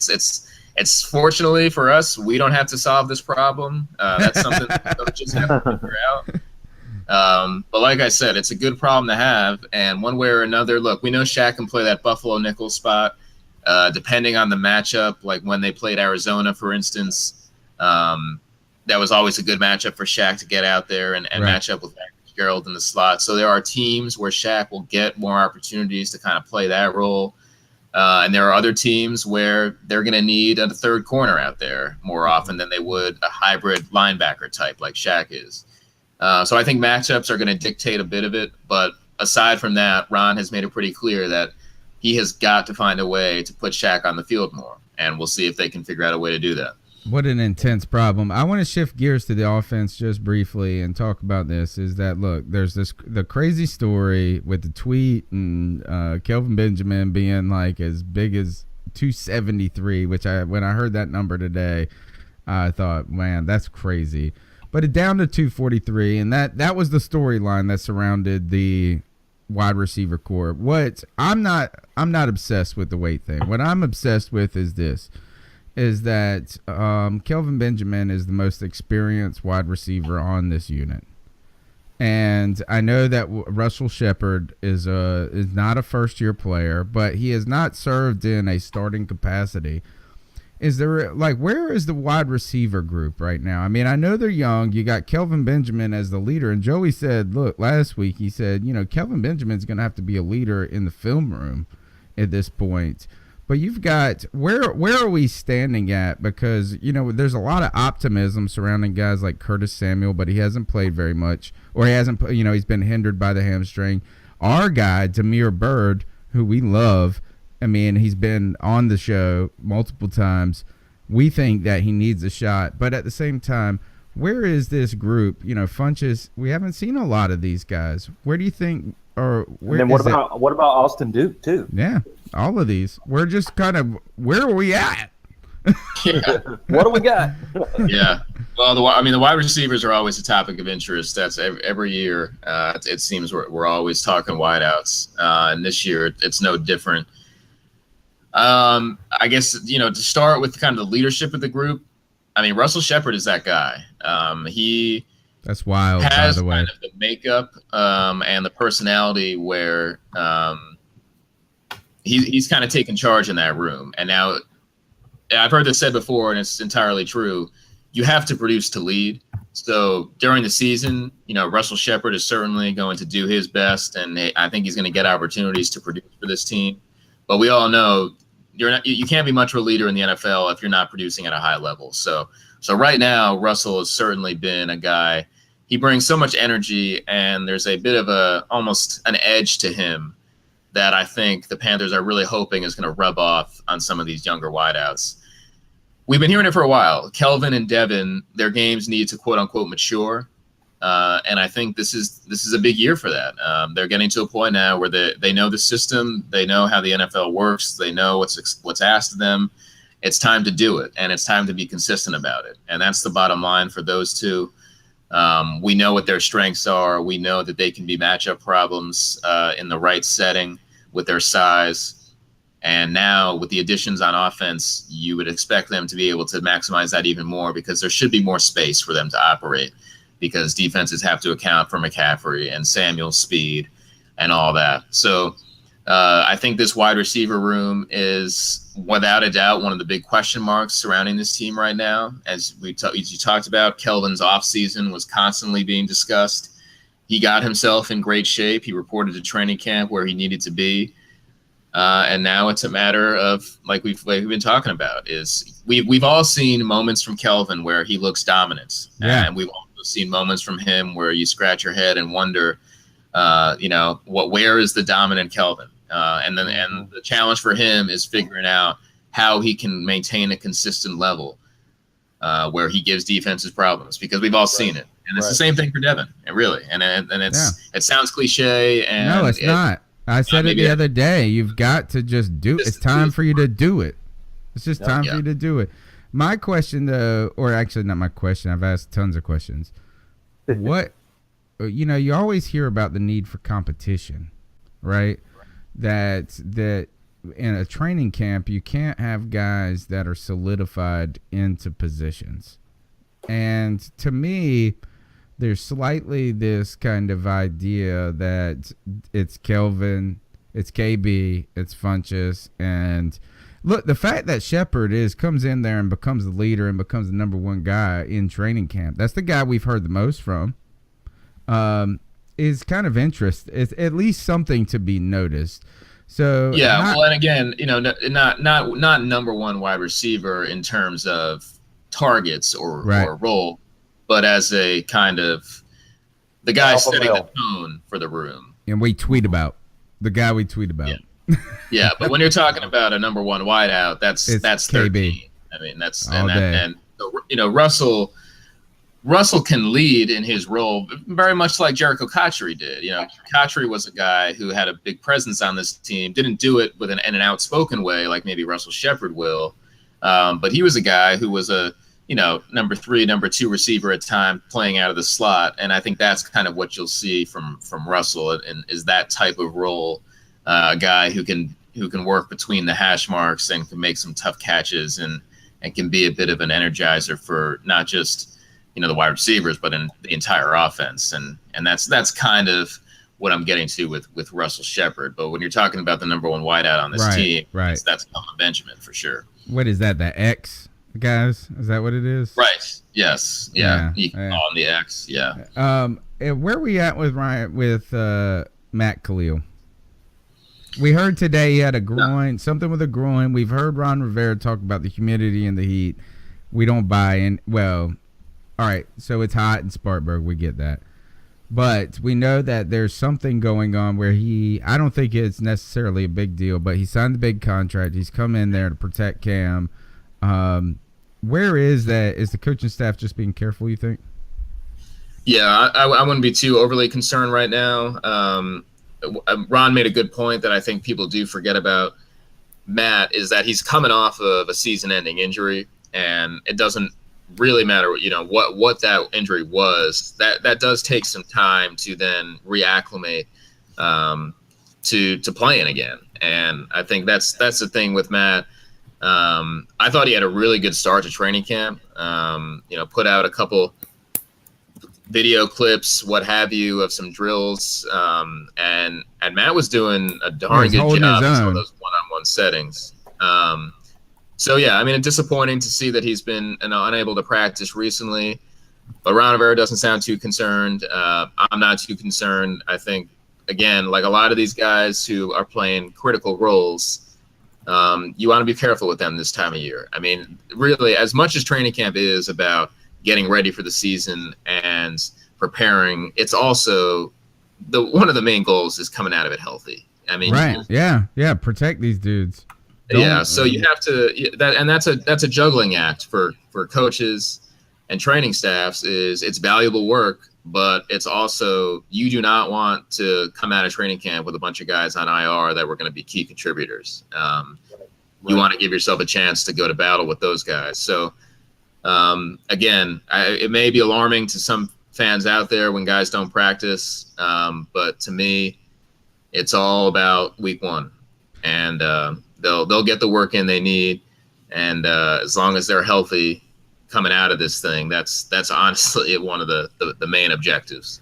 It's fortunately for us, we don't have to solve this problem. That's something that coaches have to figure out. But like I said, it's a good problem to have. And one way or another, look, we know Shaq can play that Buffalo nickel spot, depending on the matchup. Like when they played Arizona, for instance, that was always a good matchup for Shaq to get out there and match up with Gerald in the slot. So there are teams where Shaq will get more opportunities to kind of play that role. And there are other teams where they're going to need a third corner out there more often than they would a hybrid linebacker type like Shaq is. So I think matchups are going to dictate a bit of it. But aside from that, Ron has made it pretty clear that he has got to find a way to put Shaq on the field more. And we'll see if they can figure out a way to do that. What an intense problem. I want to shift gears to the offense just briefly and talk about this. Is that, look, there's the crazy story with the tweet and Kelvin Benjamin being like as big as 273, which when I heard that number today, I thought, man, that's crazy. But it down to 243, and that was the storyline that surrounded the wide receiver core. I'm not obsessed with the weight thing. What I'm obsessed with is this. Is that Kelvin Benjamin is the most experienced wide receiver on this unit. And I know that Russell Shepard is not a first-year player, but he has not served in a starting capacity. Is there, where is the wide receiver group right now? I mean, I know they're young. You got Kelvin Benjamin as the leader. And Joey said, look, last week he said, Kelvin Benjamin's going to have to be a leader in the film room at this point. But you've got where are we standing at? Because there's a lot of optimism surrounding guys like Curtis Samuel, but he hasn't played very much, or he hasn't. He's been hindered by the hamstring. Our guy Damiere Byrd, who we love, I mean, he's been on the show multiple times. We think that he needs a shot, but at the same time, where is this group? Funches. We haven't seen a lot of these guys. Where do you think? Or where? And then what about Austin Duke too? Yeah. All of these. We're just kind of, where are we at? Yeah. What do we got? Yeah. Well, the wide receivers are always a topic of interest. That's every year. It seems we're always talking wideouts. And this year it's no different. I guess, to start with kind of the leadership of the group, I mean, Russell Shepard is that guy. He That's wild, by has the way. kind of the makeup and the personality where he's kind of taken charge in that room. And now I've heard this said before, and it's entirely true. You have to produce to lead. So during the season, Russell Shepard is certainly going to do his best, and I think he's going to get opportunities to produce for this team. But we all know you can't be much of a leader in the NFL if you're not producing at a high level. So right now, Russell has certainly been a guy. He brings so much energy, and there's a bit of almost an edge to him that I think the Panthers are really hoping is going to rub off on some of these younger wideouts. We've been hearing it for a while. Kelvin and Devin, their games need to quote unquote mature. And I think this is a big year for that. They're getting to a point now where they know the system, they know how the NFL works, they know what's asked of them. It's time to do it, and it's time to be consistent about it. And that's the bottom line for those two. We know what their strengths are. We know that they can be matchup problems in the right setting with their size. And now with the additions on offense, you would expect them to be able to maximize that even more, because there should be more space for them to operate, because defenses have to account for McCaffrey and Samuel's speed and all that. So I think this wide receiver room is without a doubt one of the big question marks surrounding this team right now. As you talked about, Kelvin's offseason was constantly being discussed. He got himself in great shape. He reported to training camp where he needed to be. And now it's a matter of, like we've been talking about, is we've all seen moments from Kelvin where he looks dominant. Yeah. And we've also seen moments from him where you scratch your head and wonder, where is the dominant Kelvin? And the challenge for him is figuring out how he can maintain a consistent level where he gives defenses problems, because we've all seen it. And it's the same thing for Devin, really. And it sounds cliche. And no, it's not. I said it the other day. You've got to just do it. It's time for you to do it. It's just time for you to do it. My question, though, or actually not my question, I've asked tons of questions. What, you always hear about the need for competition, right? That in a training camp, you can't have guys that are solidified into positions. And to me, there's slightly this kind of idea that it's Kelvin, it's KB, it's Funchess, and look, the fact that Shepard comes in there and becomes the leader and becomes the number one guy in training camp, that's the guy we've heard the most from, is kind of interest. It's at least something to be noticed. So and again, not number one wide receiver in terms of targets or role, but as a kind of the guy setting the tone for the room. And the guy we tweet about. Yeah, but when you're talking about a number one wideout, that's KB. 13. I mean, Russell can lead in his role very much like Jericho Cotchery did. Cotchery was a guy who had a big presence on this team, didn't do it in an outspoken way like maybe Russell Shepard will, but he was a guy who was a number 3, number 2 receiver at time, playing out of the slot. And I think that's kind of what you'll see from Russell, and is that type of role, a guy who can work between the hash marks and can make some tough catches and can be a bit of an energizer for not just, the wide receivers, but in the entire offense. And that's kind of what I'm getting to with Russell Shepard. But when you're talking about the number one wideout on this team, that's Kelvin Benjamin for sure. What is that? The X? Guys, is that what it is? Right. Yes. Yeah. You can call him the X. Yeah. Where are we at with Matt Kalil? We heard today he had a groin, something with a groin. We've heard Ron Rivera talk about the humidity and the heat. We don't buy in. Well, all right. So it's hot in Spartanburg. We get that. But we know that there's something going on where I don't think it's necessarily a big deal, but he signed the big contract. He's come in there to protect Cam. Where is that? Is the coaching staff just being careful, you think? Yeah, I wouldn't be too overly concerned right now. Ron made a good point that I think people do forget about Matt, is that he's coming off of a season-ending injury, and it doesn't really matter, what that injury was. That does take some time to then reacclimate to playing again. And I think that's the thing with Matt. I thought he had a really good start to training camp. Put out a couple video clips, what have you, of some drills. And Matt was doing a darn good job in some of those one-on-one settings. So yeah, I mean, it's disappointing to see that he's been unable to practice recently. But Ron Rivera doesn't sound too concerned. I'm not too concerned. I think, again, like a lot of these guys who are playing critical roles, you want to be careful with them this time of year. I mean, really, as much as training camp is about getting ready for the season and preparing, it's also one of the main goals is coming out of it healthy. I mean, right? Yeah. Protect these dudes. So you have to that's a juggling act for coaches and training staffs. It's valuable work, but it's also, you do not want to come out of training camp with a bunch of guys on IR that were going to be key contributors. You want to give yourself a chance to go to battle with those guys. So again, it may be alarming to some fans out there when guys don't practice, but to me, it's all about week one, and they'll get the work in they need, and as long as they're healthy coming out of this thing, that's honestly one of the main objectives.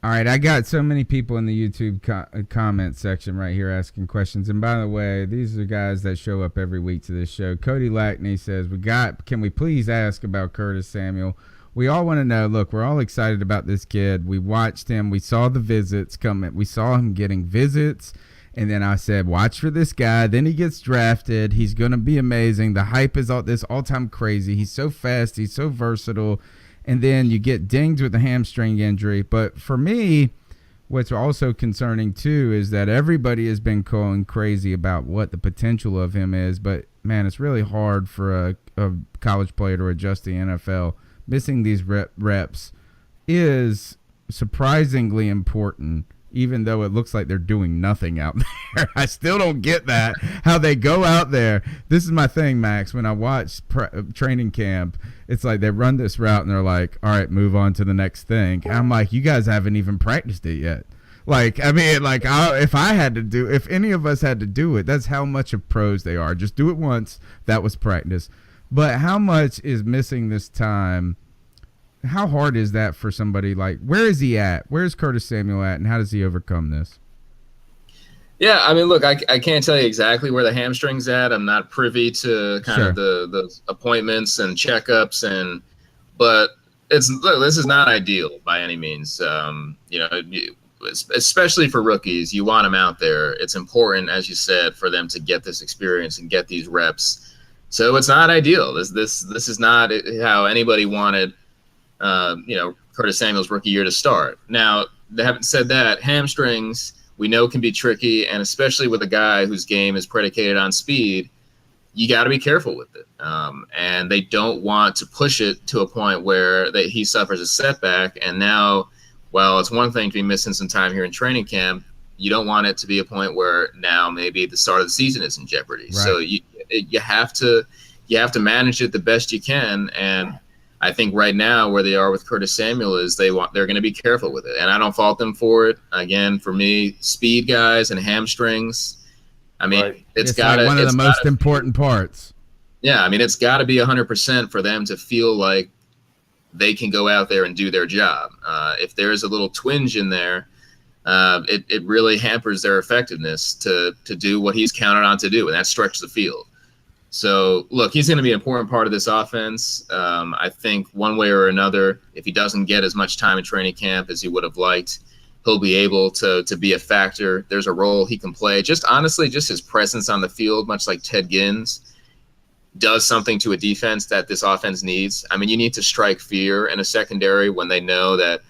All right, I got so many people in the YouTube comment section right here asking questions. And by the way, these are guys that show up every week to this show. Cody Lackney says, can we please ask about Curtis Samuel? We all want to know, look, we're all excited about this kid. We watched him. We saw the visits coming. We saw him getting visits. And then I said, watch for this guy. Then he gets drafted. He's going to be amazing. The hype is all-time crazy. He's so fast. He's so versatile. And then you get dinged with a hamstring injury. But for me, what's also concerning, too, is that everybody has been going crazy about what the potential of him is. But, man, it's really hard for a college player to adjust to the NFL. Missing these reps is surprisingly important, even though it looks like they're doing nothing out there. I still don't get that, how they go out there. This is my thing, Max. When I watch training camp, it's like they run this route and they're like, all right, move on to the next thing. And I'm like, you guys haven't even practiced it yet. Like, I mean, like, if any of us had to do it, that's how much of pros they are. Just do it once. That was practice. But how much is missing this time? How hard is that for somebody? Like, where is he at? Where's Curtis Samuel at, and how does he overcome this? Yeah, I mean, look, I can't tell you exactly where the hamstring's at. I'm not privy to kind of the appointments and checkups, but this is not ideal by any means. Especially for rookies, you want them out there. It's important, as you said, for them to get this experience and get these reps. So it's not ideal. This is not how anybody wanted, Curtis Samuel's rookie year to start. Now, they haven't said that. Hamstrings, we know, can be tricky, and especially with a guy whose game is predicated on speed, you got to be careful with it. And they don't want to push it to a point where he suffers a setback. And now, well, it's one thing to be missing some time here in training camp. You don't want it to be a point where now maybe the start of the season is in jeopardy. Right. So you have to manage it the best you can. And I think right now where they are with Curtis Samuel is they're going to be careful with it. And I don't fault them for it. Again, for me, speed guys and hamstrings, I mean, it's got to, one of the most important parts. Yeah. I mean, it's got to be 100% for them to feel like they can go out there and do their job. If there's a little twinge in there, it really hampers their effectiveness to do what he's counted on to do, and that's stretch the field. So, look, he's going to be an important part of this offense. I think one way or another, if he doesn't get as much time in training camp as he would have liked, he'll be able to be a factor. There's a role he can play. Just honestly, just his presence on the field, much like Ted Ginn's, does something to a defense that this offense needs. I mean, you need to strike fear in a secondary when they know that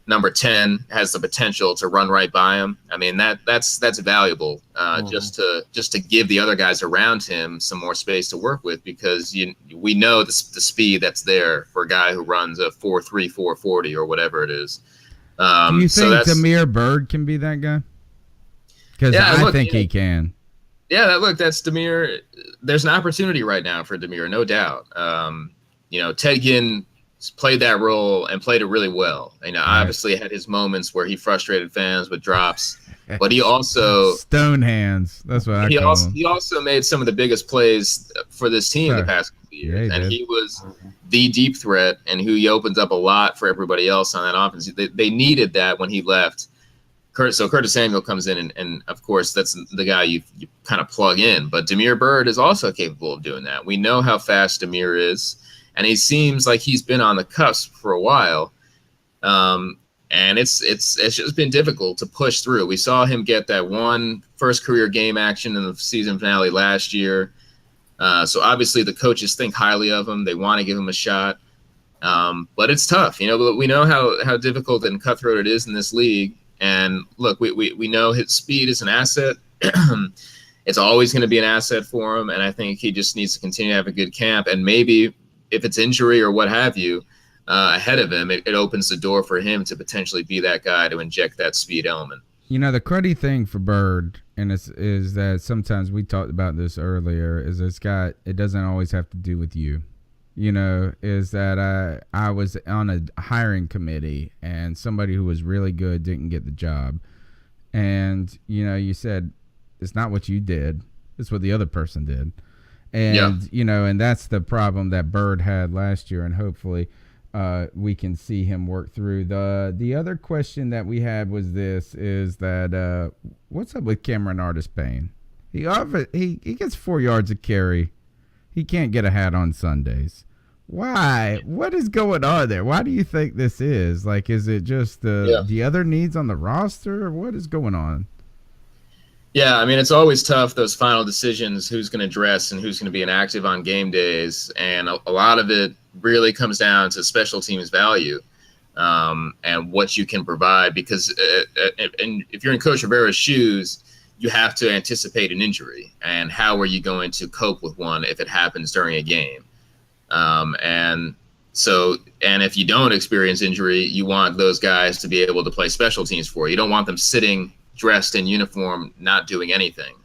number 10 has the potential to run right by him. I mean, that's valuable just to give the other guys around him some more space to work with, because we know the speed that's there for a guy who runs a 4.3, 4.40 or whatever it is. Do you think Damiere Byrd can be that guy? Because I think he can. Yeah, that's Damiere. There's an opportunity right now for Damiere, no doubt. Ted Ginn played that role and played it really well. Right. Obviously had his moments where he frustrated fans with drops, but he also stone hands. That's what I call him. He also made some of the biggest plays for this team the past couple years, and he was the deep threat and who he opened up a lot for everybody else on that offense. They needed that when he left. So Curtis Samuel comes in, and of course that's the guy you kind of plug in. But Damiere Byrd is also capable of doing that. We know how fast Damiere is, and he seems like he's been on the cusp for a while. And it's just been difficult to push through. We saw him get that one first career game action in the season finale last year. So obviously the coaches think highly of him. They want to give him a shot. But it's tough. But we know how difficult and cutthroat it is in this league. And look, we know his speed is an asset. It's always going to be an asset for him. And I think he just needs to continue to have a good camp. And maybe if it's injury or what have you, ahead of him, it opens the door for him to potentially be that guy to inject that speed element. The cruddy thing for Byrd, and is that sometimes we talked about this earlier, is it doesn't always have to do with you. Is that I was on a hiring committee and somebody who was really good didn't get the job. And, you said, it's not what you did. It's what the other person did. And, and that's the problem that Byrd had last year. And hopefully we can see him work through. The other question that we had was is that what's up with Cameron Artis-Payne? He gets 4 yards of carry. He can't get a hat on Sundays. Why? What is going on there? Why do you think this is? Like, is it just the other needs on the roster? Or what is going on? Yeah, it's always tough, those final decisions, who's going to dress and who's going to be inactive on game days. And a lot of it really comes down to special teams value and what you can provide. Because and if you're in Coach Rivera's shoes, you have to anticipate an injury. And how are you going to cope with one if it happens during a game? And if you don't experience injury, you want those guys to be able to play special teams for you. You don't want them sitting dressed in uniform, not doing anything.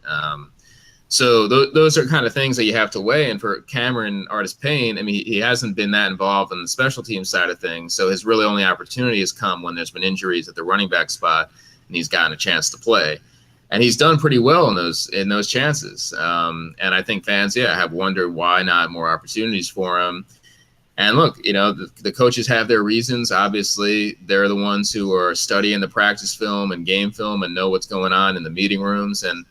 So those are kind of things that you have to weigh. And for Cameron Artis-Payne, he hasn't been that involved in the special team side of things. So his really only opportunity has come when there's been injuries at the running back spot and he's gotten a chance to play. And he's done pretty well in those chances. And I think fans, have wondered why not more opportunities for him. And look, the coaches have their reasons. Obviously, they're the ones who are studying the practice film and game film and know what's going on in the meeting rooms. And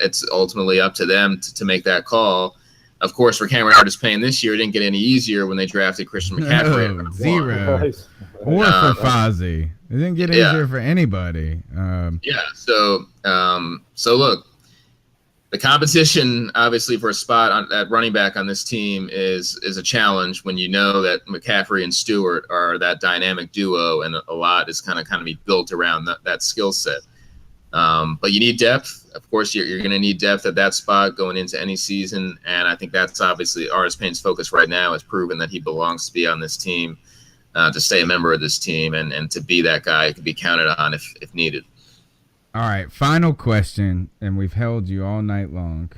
it's ultimately up to them to make that call. Of course, for Cameron Artis-Payne this year, it didn't get any easier when they drafted Christian McCaffrey. No, zero. Or for Fozzie. It didn't get easier for anybody. So look, the competition, obviously, for a spot at running back on this team is a challenge when you know that McCaffrey and Stewart are that dynamic duo, and a lot is kind of be built around that skill set. But you need depth. Of course, you're going to need depth at that spot going into any season, and I think that's obviously Artis-Payne's focus right now, is proven that he belongs to be on this team, to stay a member of this team, and to be that guy who can be counted on if needed. All right, final question, and we've held you all night long.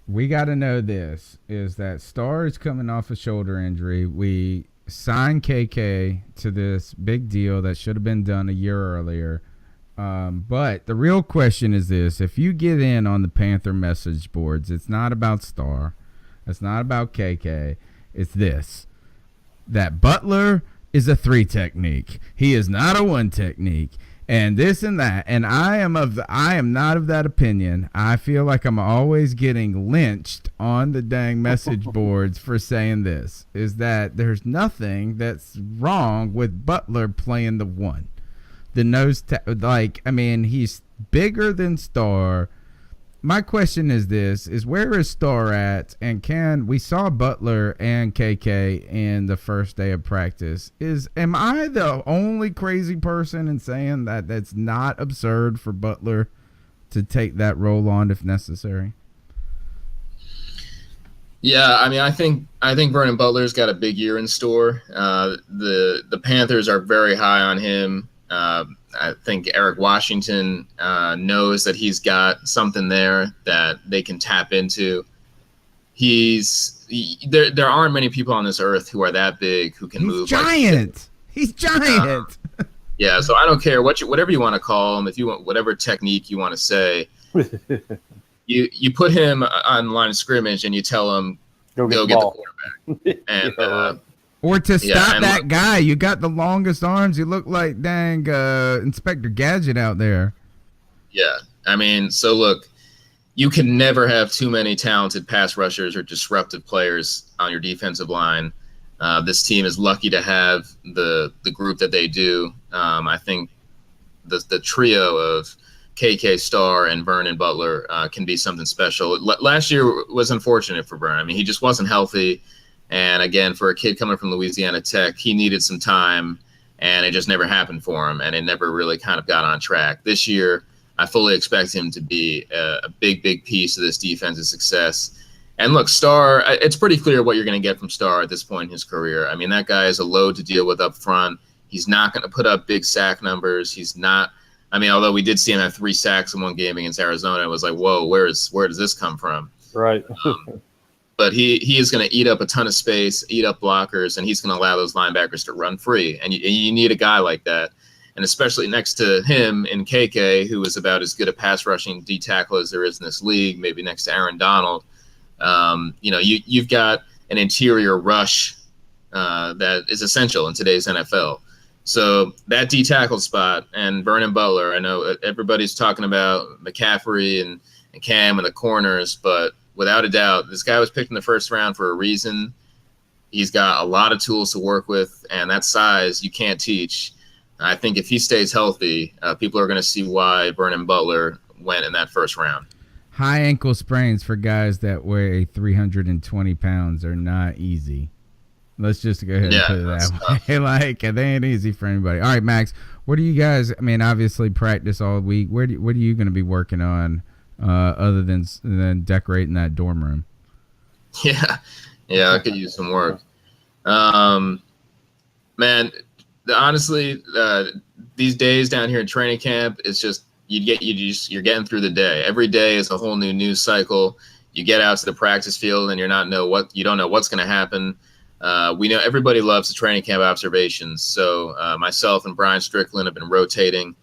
We got to know this, is that Starr is coming off a shoulder injury. We signed KK to this big deal that should have been done a year earlier. But the real question is this: if you get in on the Panther message boards, it's not about Starr, it's not about KK, it's this: that Butler is a 3 technique. He is not a 1 technique, and this and that. And I am not of that opinion. I feel like I'm always getting lynched on the dang message boards for saying this: is that there's nothing that's wrong with Butler playing the 1. The nose, he's bigger than Starr. My question is this: is where is Starr at? And we saw Butler and KK in the first day of practice. Am I the only crazy person in saying that that's not absurd for Butler to take that role on if necessary? Yeah, I think Vernon Butler's got a big year in store. The Panthers are very high on him. I think Eric Washington knows that he's got something there that they can tap into. there aren't many people on this earth who are that big who can move. Giant. He's giant. Yeah, so I don't care whatever you want to call him. If you want whatever technique you want to say, you put him on the line of scrimmage and you tell him go get the quarterback. And or to stop that guy. You got the longest arms. You look like dang Inspector Gadget out there. Yeah, I mean, so look, you can never have too many talented pass rushers or disruptive players on your defensive line. This team is lucky to have the group that they do. I think the trio of KK Starr and Vernon Butler can be something special. Last year was unfortunate for Vernon. I mean, he just wasn't healthy. And again, for a kid coming from Louisiana Tech, he needed some time, and it just never happened for him. And it never really kind of got on track. This year, I fully expect him to be a big piece of this defense's success. And look, Starr, it's pretty clear what you're going to get from Starr at this point in his career. I mean, that guy is a load to deal with up front. He's not going to put up big sack numbers. He's not. I mean, although we did see him have 3 sacks in one game against Arizona, it was like, whoa, where does this come from? Right. But he is going to eat up a ton of space, eat up blockers, and he's going to allow those linebackers to run free. And you need a guy like that. And especially next to him in KK, who is about as good a pass rushing D tackle as there is in this league, maybe next to Aaron Donald. You've got an interior rush that is essential in today's NFL. So that D tackle spot and Vernon Butler, I know everybody's talking about McCaffrey and Cam and the corners, but without a doubt, this guy was picked in the first round for a reason. He's got a lot of tools to work with, and that size you can't teach. I think if he stays healthy, people are going to see why Vernon Butler went in that first round. High ankle sprains for guys that weigh 320 pounds are not easy. Let's just go ahead and put it that way. Like, they ain't easy for anybody. All right, Max, what do you guys, I mean, obviously practice all week. What are you going to be working on other than decorating that dorm room? Yeah, I could use some work. Man, honestly, these days down here in training camp, it's just you're getting through the day. Every day is a whole new news cycle. You get out to the practice field and you don't know what's going to happen. We know everybody loves the training camp observations. So myself and Brian Strickland have been rotating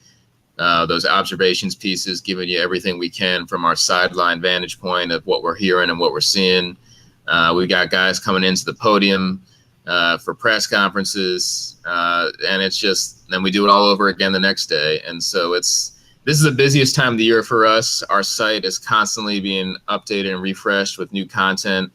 those observations pieces, giving you everything we can from our sideline vantage point of what we're hearing and what we're seeing. We got guys coming into the podium for press conferences, and it's just then we do it all over again the next day. And so this is the busiest time of the year for us. Our site is constantly being updated and refreshed with new content.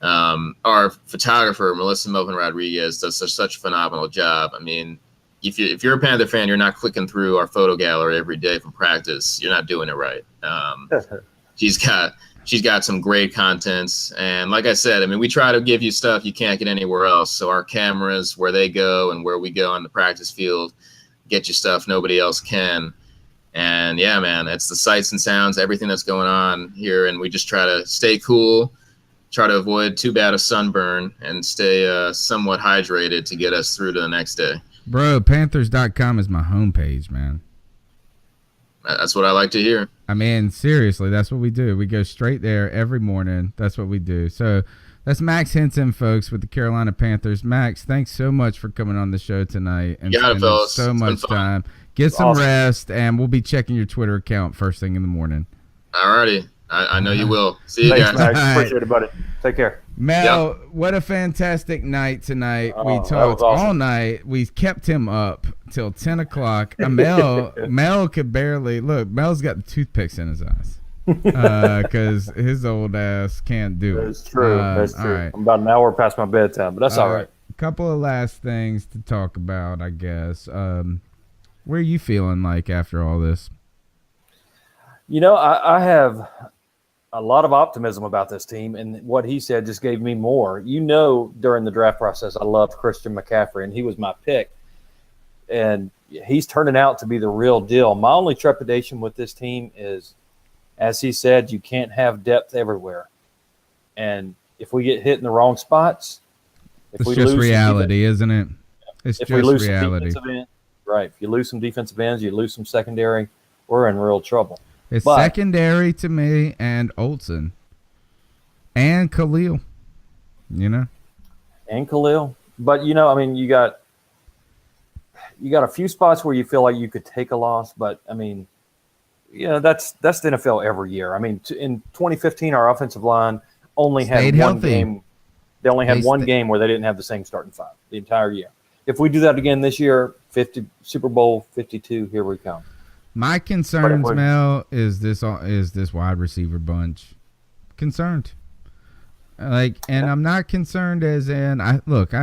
Our photographer, Melissa Melvin Rodriguez, does such a phenomenal job. I mean, if you're a Panther fan, you're not clicking through our photo gallery every day from practice. You're not doing it right. She's got some great contents. And like I said, I mean, we try to give you stuff you can't get anywhere else. So our cameras, where they go and where we go on the practice field, get you stuff nobody else can. And yeah, man, it's the sights and sounds, everything that's going on here. And we just try to stay cool, try to avoid too bad a sunburn, and stay somewhat hydrated to get us through to the next day. Bro, Panthers.com is my homepage, man. That's what I like to hear. I mean, seriously, that's what we do. We go straight there every morning. That's what we do. So that's Max Henson, folks, with the Carolina Panthers. Max, thanks so much for coming on the show tonight and spending so much time. Get some rest, and we'll be checking your Twitter account first thing in the morning. All righty. I know you will. See you guys. Max. Appreciate it, buddy. Take care. Mel, what a fantastic night tonight. We talked all night. We kept him up till 10 o'clock. Mel could barely look. Mel's got the toothpicks in his eyes because his old ass can't do it. That's true. That's true. Right. I'm about an hour past my bedtime, but that's all right. A couple of last things to talk about, I guess. What are you feeling like after all this? You know, I have a lot of optimism about this team, and what he said just gave me more. You know, during the draft process, I loved Christian McCaffrey, and he was my pick. And he's turning out to be the real deal. My only trepidation with this team is, as he said, you can't have depth everywhere. And if we get hit in the wrong spots, it's just reality, isn't it? It's just reality. Right. If you lose some defensive ends, you lose some secondary, we're in real trouble. It's secondary to me and Olsen. And Kalil, And Kalil. But, I mean, you got a few spots where you feel like you could take a loss, but, I mean, that's the NFL every year. I mean, in 2015, our offensive line only had one game. They only had one game where they didn't have the same starting five the entire year. If we do that again this year, Super Bowl 52, here we come. My concerns, Mel, is this wide receiver bunch. Concerned. And I'm not concerned as in I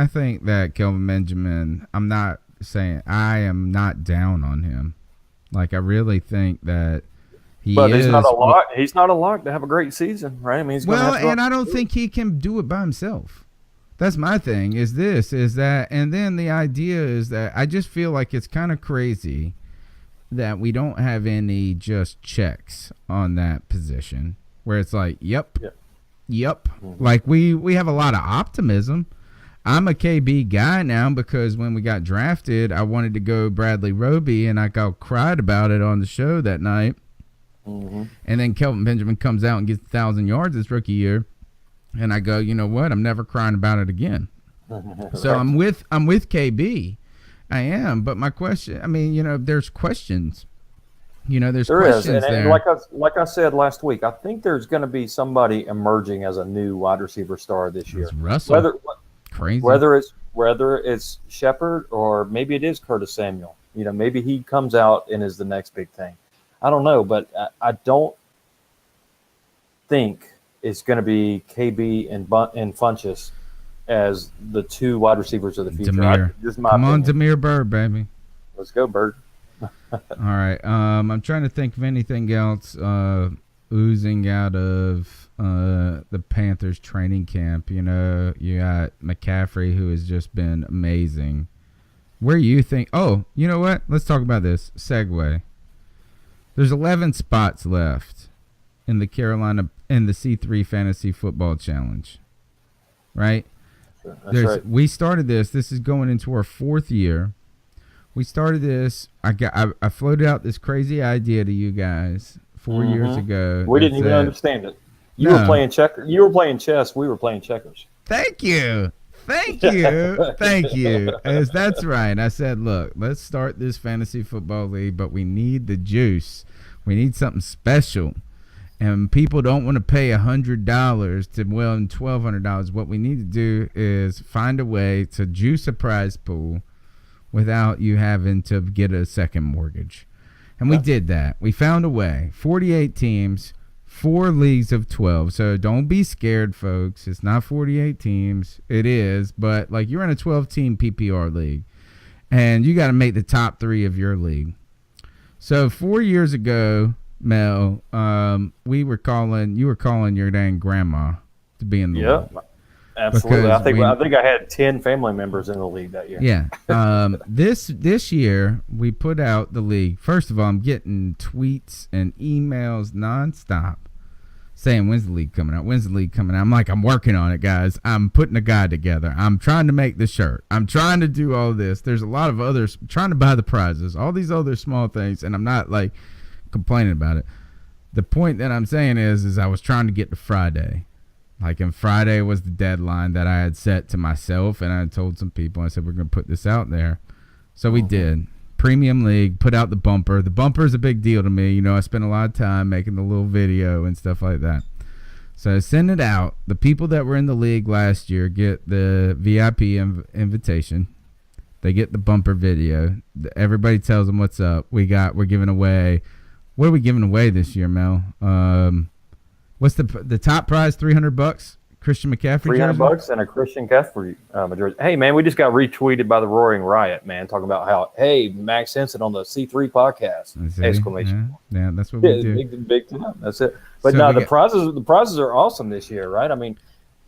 think that Kelvin Benjamin, I'm not saying I am not down on him. Like, I really think that he's not a lock. He's not a lock to have a great season, right? I mean, and I don't think he can do it by himself. That's my thing. And then the idea is that I just feel like it's kind of crazy that we don't have any just checks on that position where it's like, yep. Mm-hmm. Like we have a lot of optimism. I'm a KB guy now because when we got drafted, I wanted to go Bradley Roby, and I cried about it on the show that night. Mm-hmm. And then Kelvin Benjamin comes out and gets 1,000 yards this rookie year, and I go, you know what? I'm never crying about it again. So I'm with KB. I am, but my question, I mean, there's questions. There's questions there. And like I said last week, I think there's going to be somebody emerging as a new wide receiver star this year. Russell. Crazy. Whether it's Shepard or maybe it is Curtis Samuel. Maybe he comes out and is the next big thing. I don't know, but I don't think it's going to be KB and Funchess as the two wide receivers of the future. Come on, Damiere Byrd, baby. Let's go, Byrd. All right. I'm trying to think of anything else oozing out of the Panthers training camp. You got McCaffrey, who has just been amazing. Where you think? Oh, you know what? Let's talk about this. Segue. There's 11 spots left in the C3 Fantasy Football Challenge, right? That's right. We started this. This is going into our 4th year. We started this. I floated out this crazy idea to you guys 4 years ago. We didn't even understand it. You were playing checkers. You were playing chess. We were playing checkers. Thank you. Thank you. That's right. I said, look, let's start this fantasy football league, but we need the juice. We need something special. And people don't want to pay $100 to win $1,200. What we need to do is find a way to juice a prize pool without you having to get a second mortgage. And we did that. We found a way. 48 teams, 4 leagues of 12. So don't be scared, folks. It's not 48 teams. It is. But, you're in a 12-team PPR league. And you got to make the top 3 of your league. So 4 years ago, Mel, you were calling your dang grandma to be in the league. Absolutely. I think I had 10 family members in the league that year. Yeah. This year we put out the league. First of all, I'm getting tweets and emails nonstop saying, when's the league coming out? I'm like, I'm working on it, guys. I'm putting a guide together. I'm trying to make the shirt. I'm trying to do all this. There's a lot of others trying to buy the prizes, all these other small things, and I'm not complaining about it. The point that I'm saying is I was trying to get to Friday. And Friday was the deadline that I had set to myself, and I had told some people, I said, we're going to put this out there. So we did. Premium League, put out the bumper. The bumper is a big deal to me. I spent a lot of time making the little video and stuff like that. So I send it out. The people that were in the league last year get the VIP invitation. They get the bumper video. Everybody tells them what's up. We're giving away. What are we giving away this year, Mel? What's the top prize? $300. Christian McCaffrey. $300 and a Christian McCaffrey jersey. Hey man, we just got retweeted by the Roaring Riot, man, talking about how Max Henson on the C3 podcast! Exclamation! Yeah, that's what we do. Big time. That's it. But the prizes are awesome this year, right? I mean,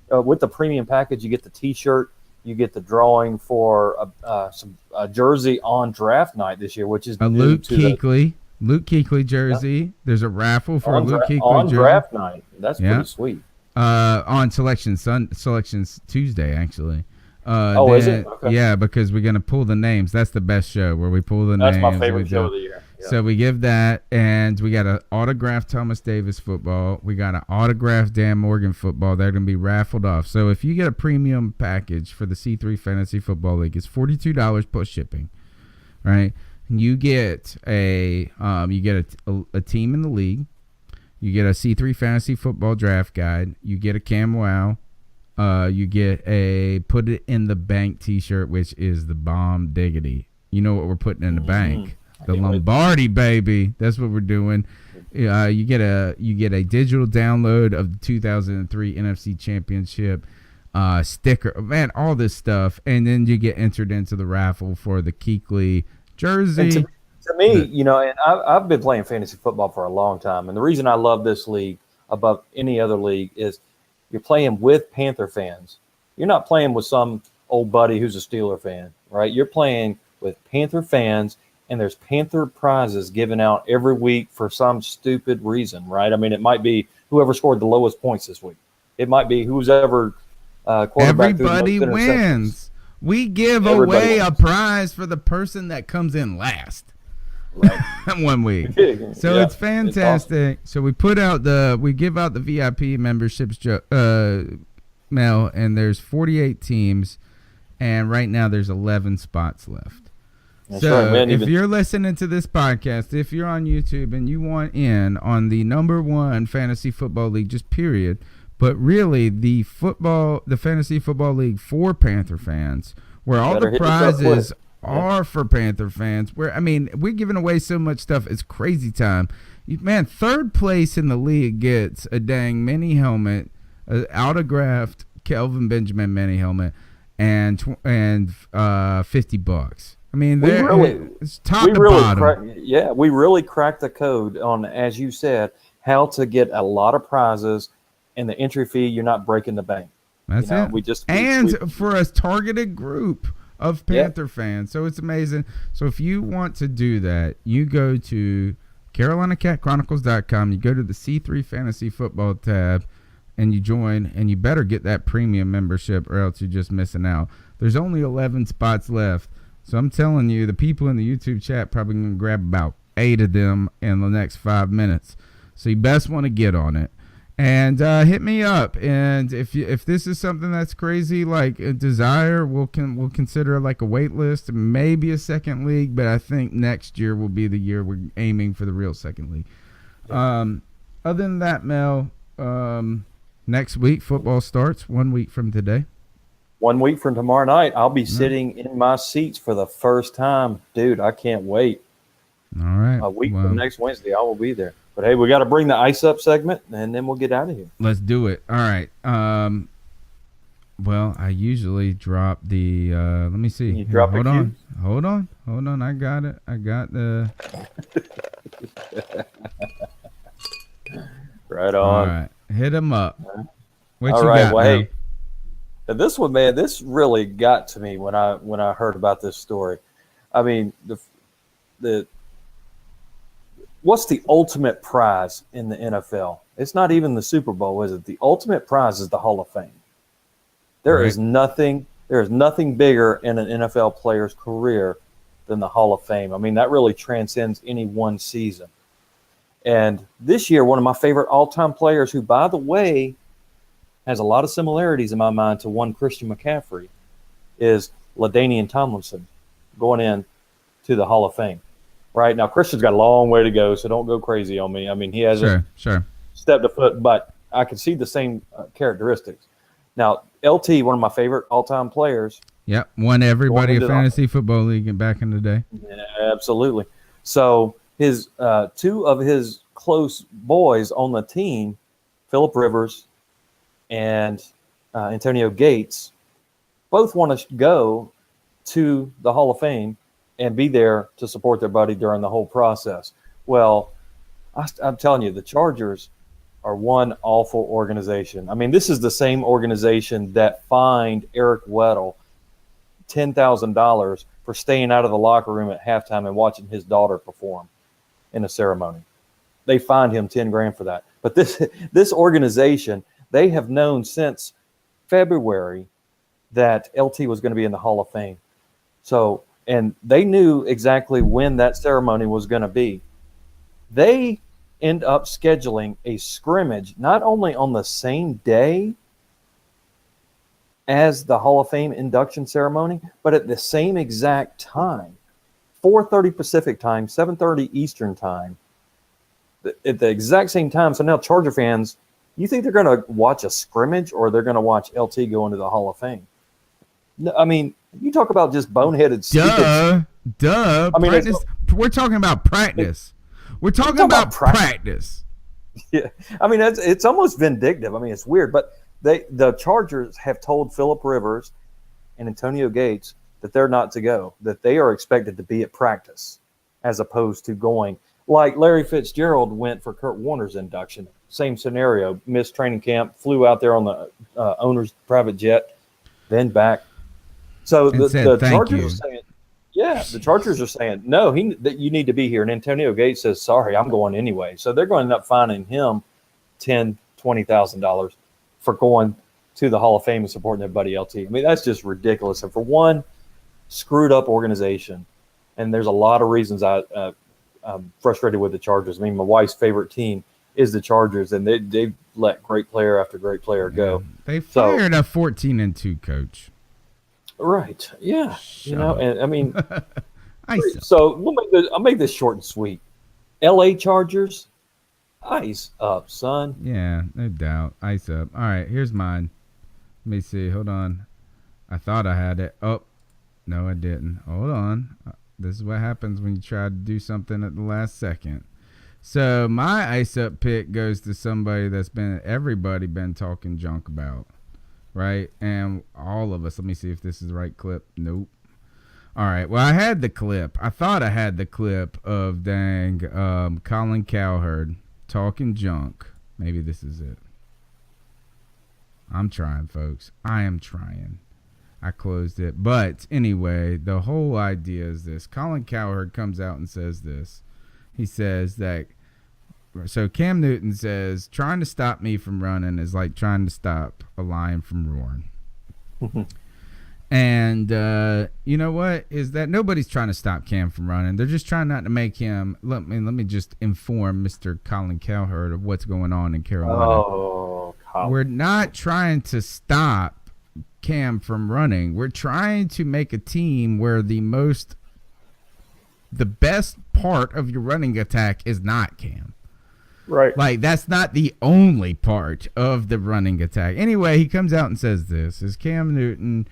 with the premium package, you get the T-shirt, you get the drawing for a jersey on draft night this year, which is a Luke Kuechly jersey. Yeah. There's a raffle for a Luke Kuechly jersey on draft night. That's pretty sweet. On Selections Tuesday, actually. Is it? Okay. Yeah, because we're gonna pull the names. That's the best show where we pull the names. That's my favorite show of the year. So we give that, and we got an autographed Thomas Davis football. We got an autographed Dan Morgan football. They're going to be raffled off. So if you get a premium package for the C3 Fantasy Football League, it's $42 plus shipping, right? And you get a team in the league. You get a C3 Fantasy Football Draft Guide. You get a Cam Wow. You get a Put It in the Bank T-shirt, which is the bomb diggity. You know what we're putting in the bank. The Lombardi, baby. That's what we're doing. You get a digital download of the 2003 NFC Championship sticker. Man, all this stuff. And then you get entered into the raffle for the Kuechly jersey. To me, you know, and I've been playing fantasy football for a long time. And the reason I love this league above any other league is you're playing with Panther fans. You're not playing with some old buddy who's a Steeler fan, right? You're playing with Panther fans. And there's Panther prizes given out every week for some stupid reason, right? I mean, it might be whoever scored the lowest points this week. It might be who's ever quarterback. Everybody wins. We give away a prize for the person that comes in last. Right. 1 week. So it's fantastic. It's awesome. So we give out the VIP memberships, Mel, and there's 48 teams, and right now there's 11 spots left. That's so right, if you're listening to this podcast, if you're on YouTube and you want in on the #1 fantasy football league, just period, but really the fantasy football league for Panther fans, where all the prizes are for Panther fans, where, I mean, we're giving away so much stuff. It's crazy time. Man, third place in the league gets a dang mini helmet, an autographed Kelvin Benjamin mini helmet, and $50. I mean, it's top to bottom. We really cracked the code on, as you said, how to get a lot of prizes, and the entry fee, you're not breaking the bank. That's it. For a targeted group of Panther fans. So it's amazing. So if you want to do that, you go to CarolinaCatChronicles.com. You go to the C3 Fantasy Football tab, and you join, and you better get that premium membership or else you're just missing out. There's only 11 spots left. So I'm telling you, the people in the YouTube chat probably going to grab about 8 of them in the next 5 minutes. So you best want to get on it. And hit me up. And if this is something that's crazy, like a desire, we'll consider like a wait list, maybe a second league. But I think next year will be the year we're aiming for the real second league. Other than that, Mel, next week football starts 1 week from today. 1 week from tomorrow night, I'll be sitting in my seats for the first time. Dude, I can't wait. All right. A week from next Wednesday, I will be there. But, hey, we got to bring the ice up segment, and then we'll get out of here. Let's do it. All right. Well, I usually drop the let me see. You drop Hold on. I got it. I got the Right on. All right. Hit him up. What All you right. got, Well, man? hey, this one, man, this really got to me when I heard about this story. I mean, the what's the ultimate prize in the NFL? It's not even the Super Bowl, is it? The ultimate prize is the Hall of Fame. There is nothing bigger in an NFL player's career than the Hall of Fame. I mean, that really transcends any one season. And this year, one of my favorite all-time players, who, by the way, has a lot of similarities in my mind to one Christian McCaffrey, is LaDainian Tomlinson going in to the Hall of Fame. Right now, Christian's got a long way to go, so don't go crazy on me. I mean, he hasn't stepped a foot, but I can see the same characteristics. Now, LT, one of my favorite all-time players. Yep, won everybody a fantasy football league back in the day. Yeah, absolutely. So his two of his close boys on the team, Phillip Rivers and Antonio Gates, both want to go to the Hall of Fame and be there to support their buddy during the whole process. Well, I'm telling you, the Chargers are one awful organization. I mean, this is the same organization that fined Eric Weddle $10,000 for staying out of the locker room at halftime and watching his daughter perform in a ceremony. They fined him $10,000 for that. But this organization, they have known since February that LT was going to be in the Hall of Fame. So, and they knew exactly when that ceremony was going to be. They end up scheduling a scrimmage not only on the same day as the Hall of Fame induction ceremony, but at the same exact time, 4:30 Pacific time, 7:30 Eastern time, at the exact same time. So now Charger fans, you think they're going to watch a scrimmage or they're going to watch LT go into the Hall of Fame? No, I mean, you talk about just boneheaded stupid. Duh. I mean, practice. We're talking about practice. We're talking about practice. Yeah, I mean, it's almost vindictive. I mean, it's weird, but the Chargers have told Phillip Rivers and Antonio Gates that they're not to go, that they are expected to be at practice as opposed to going. Like Larry Fitzgerald went for Kurt Warner's induction. Same scenario, missed training camp, flew out there on the owner's private jet, then back. So the Chargers are saying, the Chargers are saying, no, that you need to be here. And Antonio Gates says, sorry, I'm going anyway. So they're going to end up fining him $10,000, $20,000 for going to the Hall of Fame and supporting their buddy LT. I mean, that's just ridiculous. And for one, screwed up organization. And there's a lot of reasons I'm frustrated with the Chargers. I mean, my wife's favorite team is the Chargers, and they've let great player after great player go. They fired a 14-2 coach. Right. Yeah. And I mean, so I'll make this short and sweet. LA Chargers, ice up, son. Yeah, no doubt. Ice up. All right, here's mine. Let me see. Hold on. I thought I had it. Oh, no, I didn't. Hold on. This is what happens when you try to do something at the last second. So my ice up pick goes to somebody that's everybody been talking junk about, right? And all of us. Let me see if this is the right clip. Nope. All right. Well, I had the clip. I thought I had the clip of Colin Cowherd talking junk. Maybe this is it. I'm trying, folks. I am trying. I closed it. But anyway, the whole idea is this. Colin Cowherd comes out and says this. He says that, so Cam Newton says, trying to stop me from running is like trying to stop a lion from roaring. And you know what? Is that nobody's trying to stop Cam from running. They're just trying not to make him. Let me just inform Mr. Colin Cowherd of what's going on in Carolina. Oh, Colin. We're not trying to stop Cam from running. We're trying to make a team where the best part of your running attack is not Cam. Right. Like, that's not the only part of the running attack. Anyway, he comes out and says this. Is Cam Newton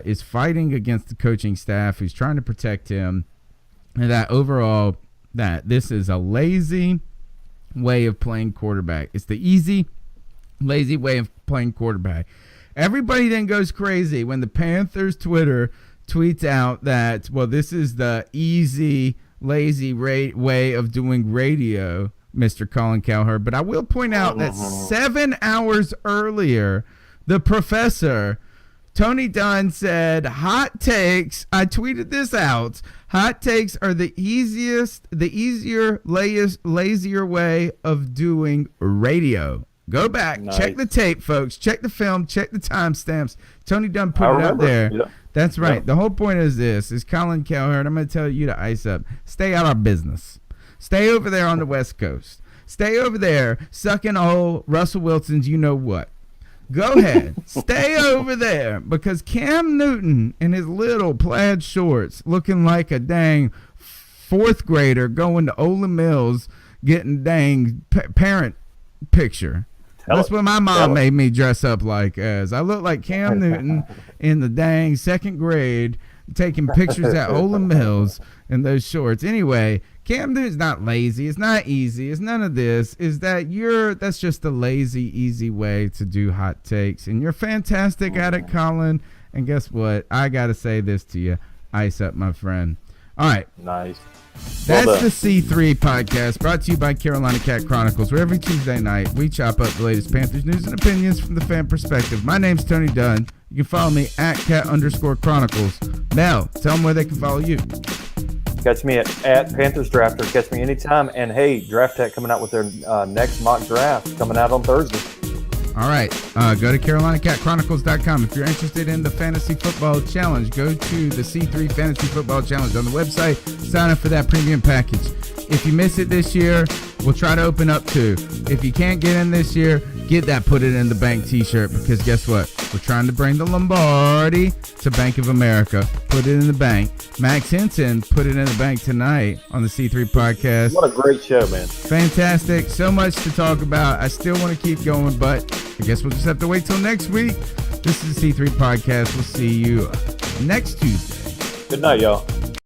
is fighting against the coaching staff who's trying to protect him, and that overall that this is a lazy way of playing quarterback. It's the easy, lazy way of playing quarterback. Everybody then goes crazy when the Panthers Twitter tweets out that, well, this is the easy, lazy way of doing radio, Mr. Colin Cowherd. But I will point out that 7 hours earlier, the professor, Tony Dunn, said, hot takes, I tweeted this out, hot takes are the easier, lazier way of doing radio. Go back, check the tape, folks. Check the film, check the timestamps. Tony Dunn put it out there. Yeah. That's right. Yeah. The whole point is this, is Colin Cowherd, I'm going to tell you to ice up. Stay out of our business. Stay over there on the West Coast. Stay over there sucking old Russell Wilson's you-know-what. Go ahead. Stay over there, because Cam Newton in his little plaid shorts looking like a dang fourth grader going to Ole Mills getting dang parent picture. That's what my mom made me dress up like as. I look like Cam Newton in the dang second grade taking pictures at Ole Mills in those shorts. Anyway, Cam Newton's not lazy. It's not easy. It's none of this. Is that that's just a lazy, easy way to do hot takes. And you're fantastic at it, Colin. And guess what? I got to say this to you. Ice up, my friend. All right. Nice. That's the C3 podcast, brought to you by Carolina Cat Chronicles, where every Tuesday night we chop up the latest Panthers news and opinions from the fan perspective. My name's Tony Dunn. You can follow me at @cat_chronicles. Mel, tell them where they can follow you. Catch me at Panthers Drafter. Catch me anytime. And hey, Draft Tech coming out with their next mock draft coming out on Thursday. All right. Go to CarolinaCatChronicles.com. If you're interested in the Fantasy Football Challenge, go to the C3 Fantasy Football Challenge on the website. Sign up for that premium package. If you miss it this year, we'll try to open up 2. If you can't get in this year, get that Put It in the Bank t-shirt, because guess what? We're trying to bring the Lombardi to Bank of America. Put it in the bank. Max Henson put it in the bank tonight on the C3 podcast. What a great show, man. Fantastic. So much to talk about. I still want to keep going, but I guess we'll just have to wait till next week. This is the C3 podcast. We'll see you next Tuesday. Good night, y'all.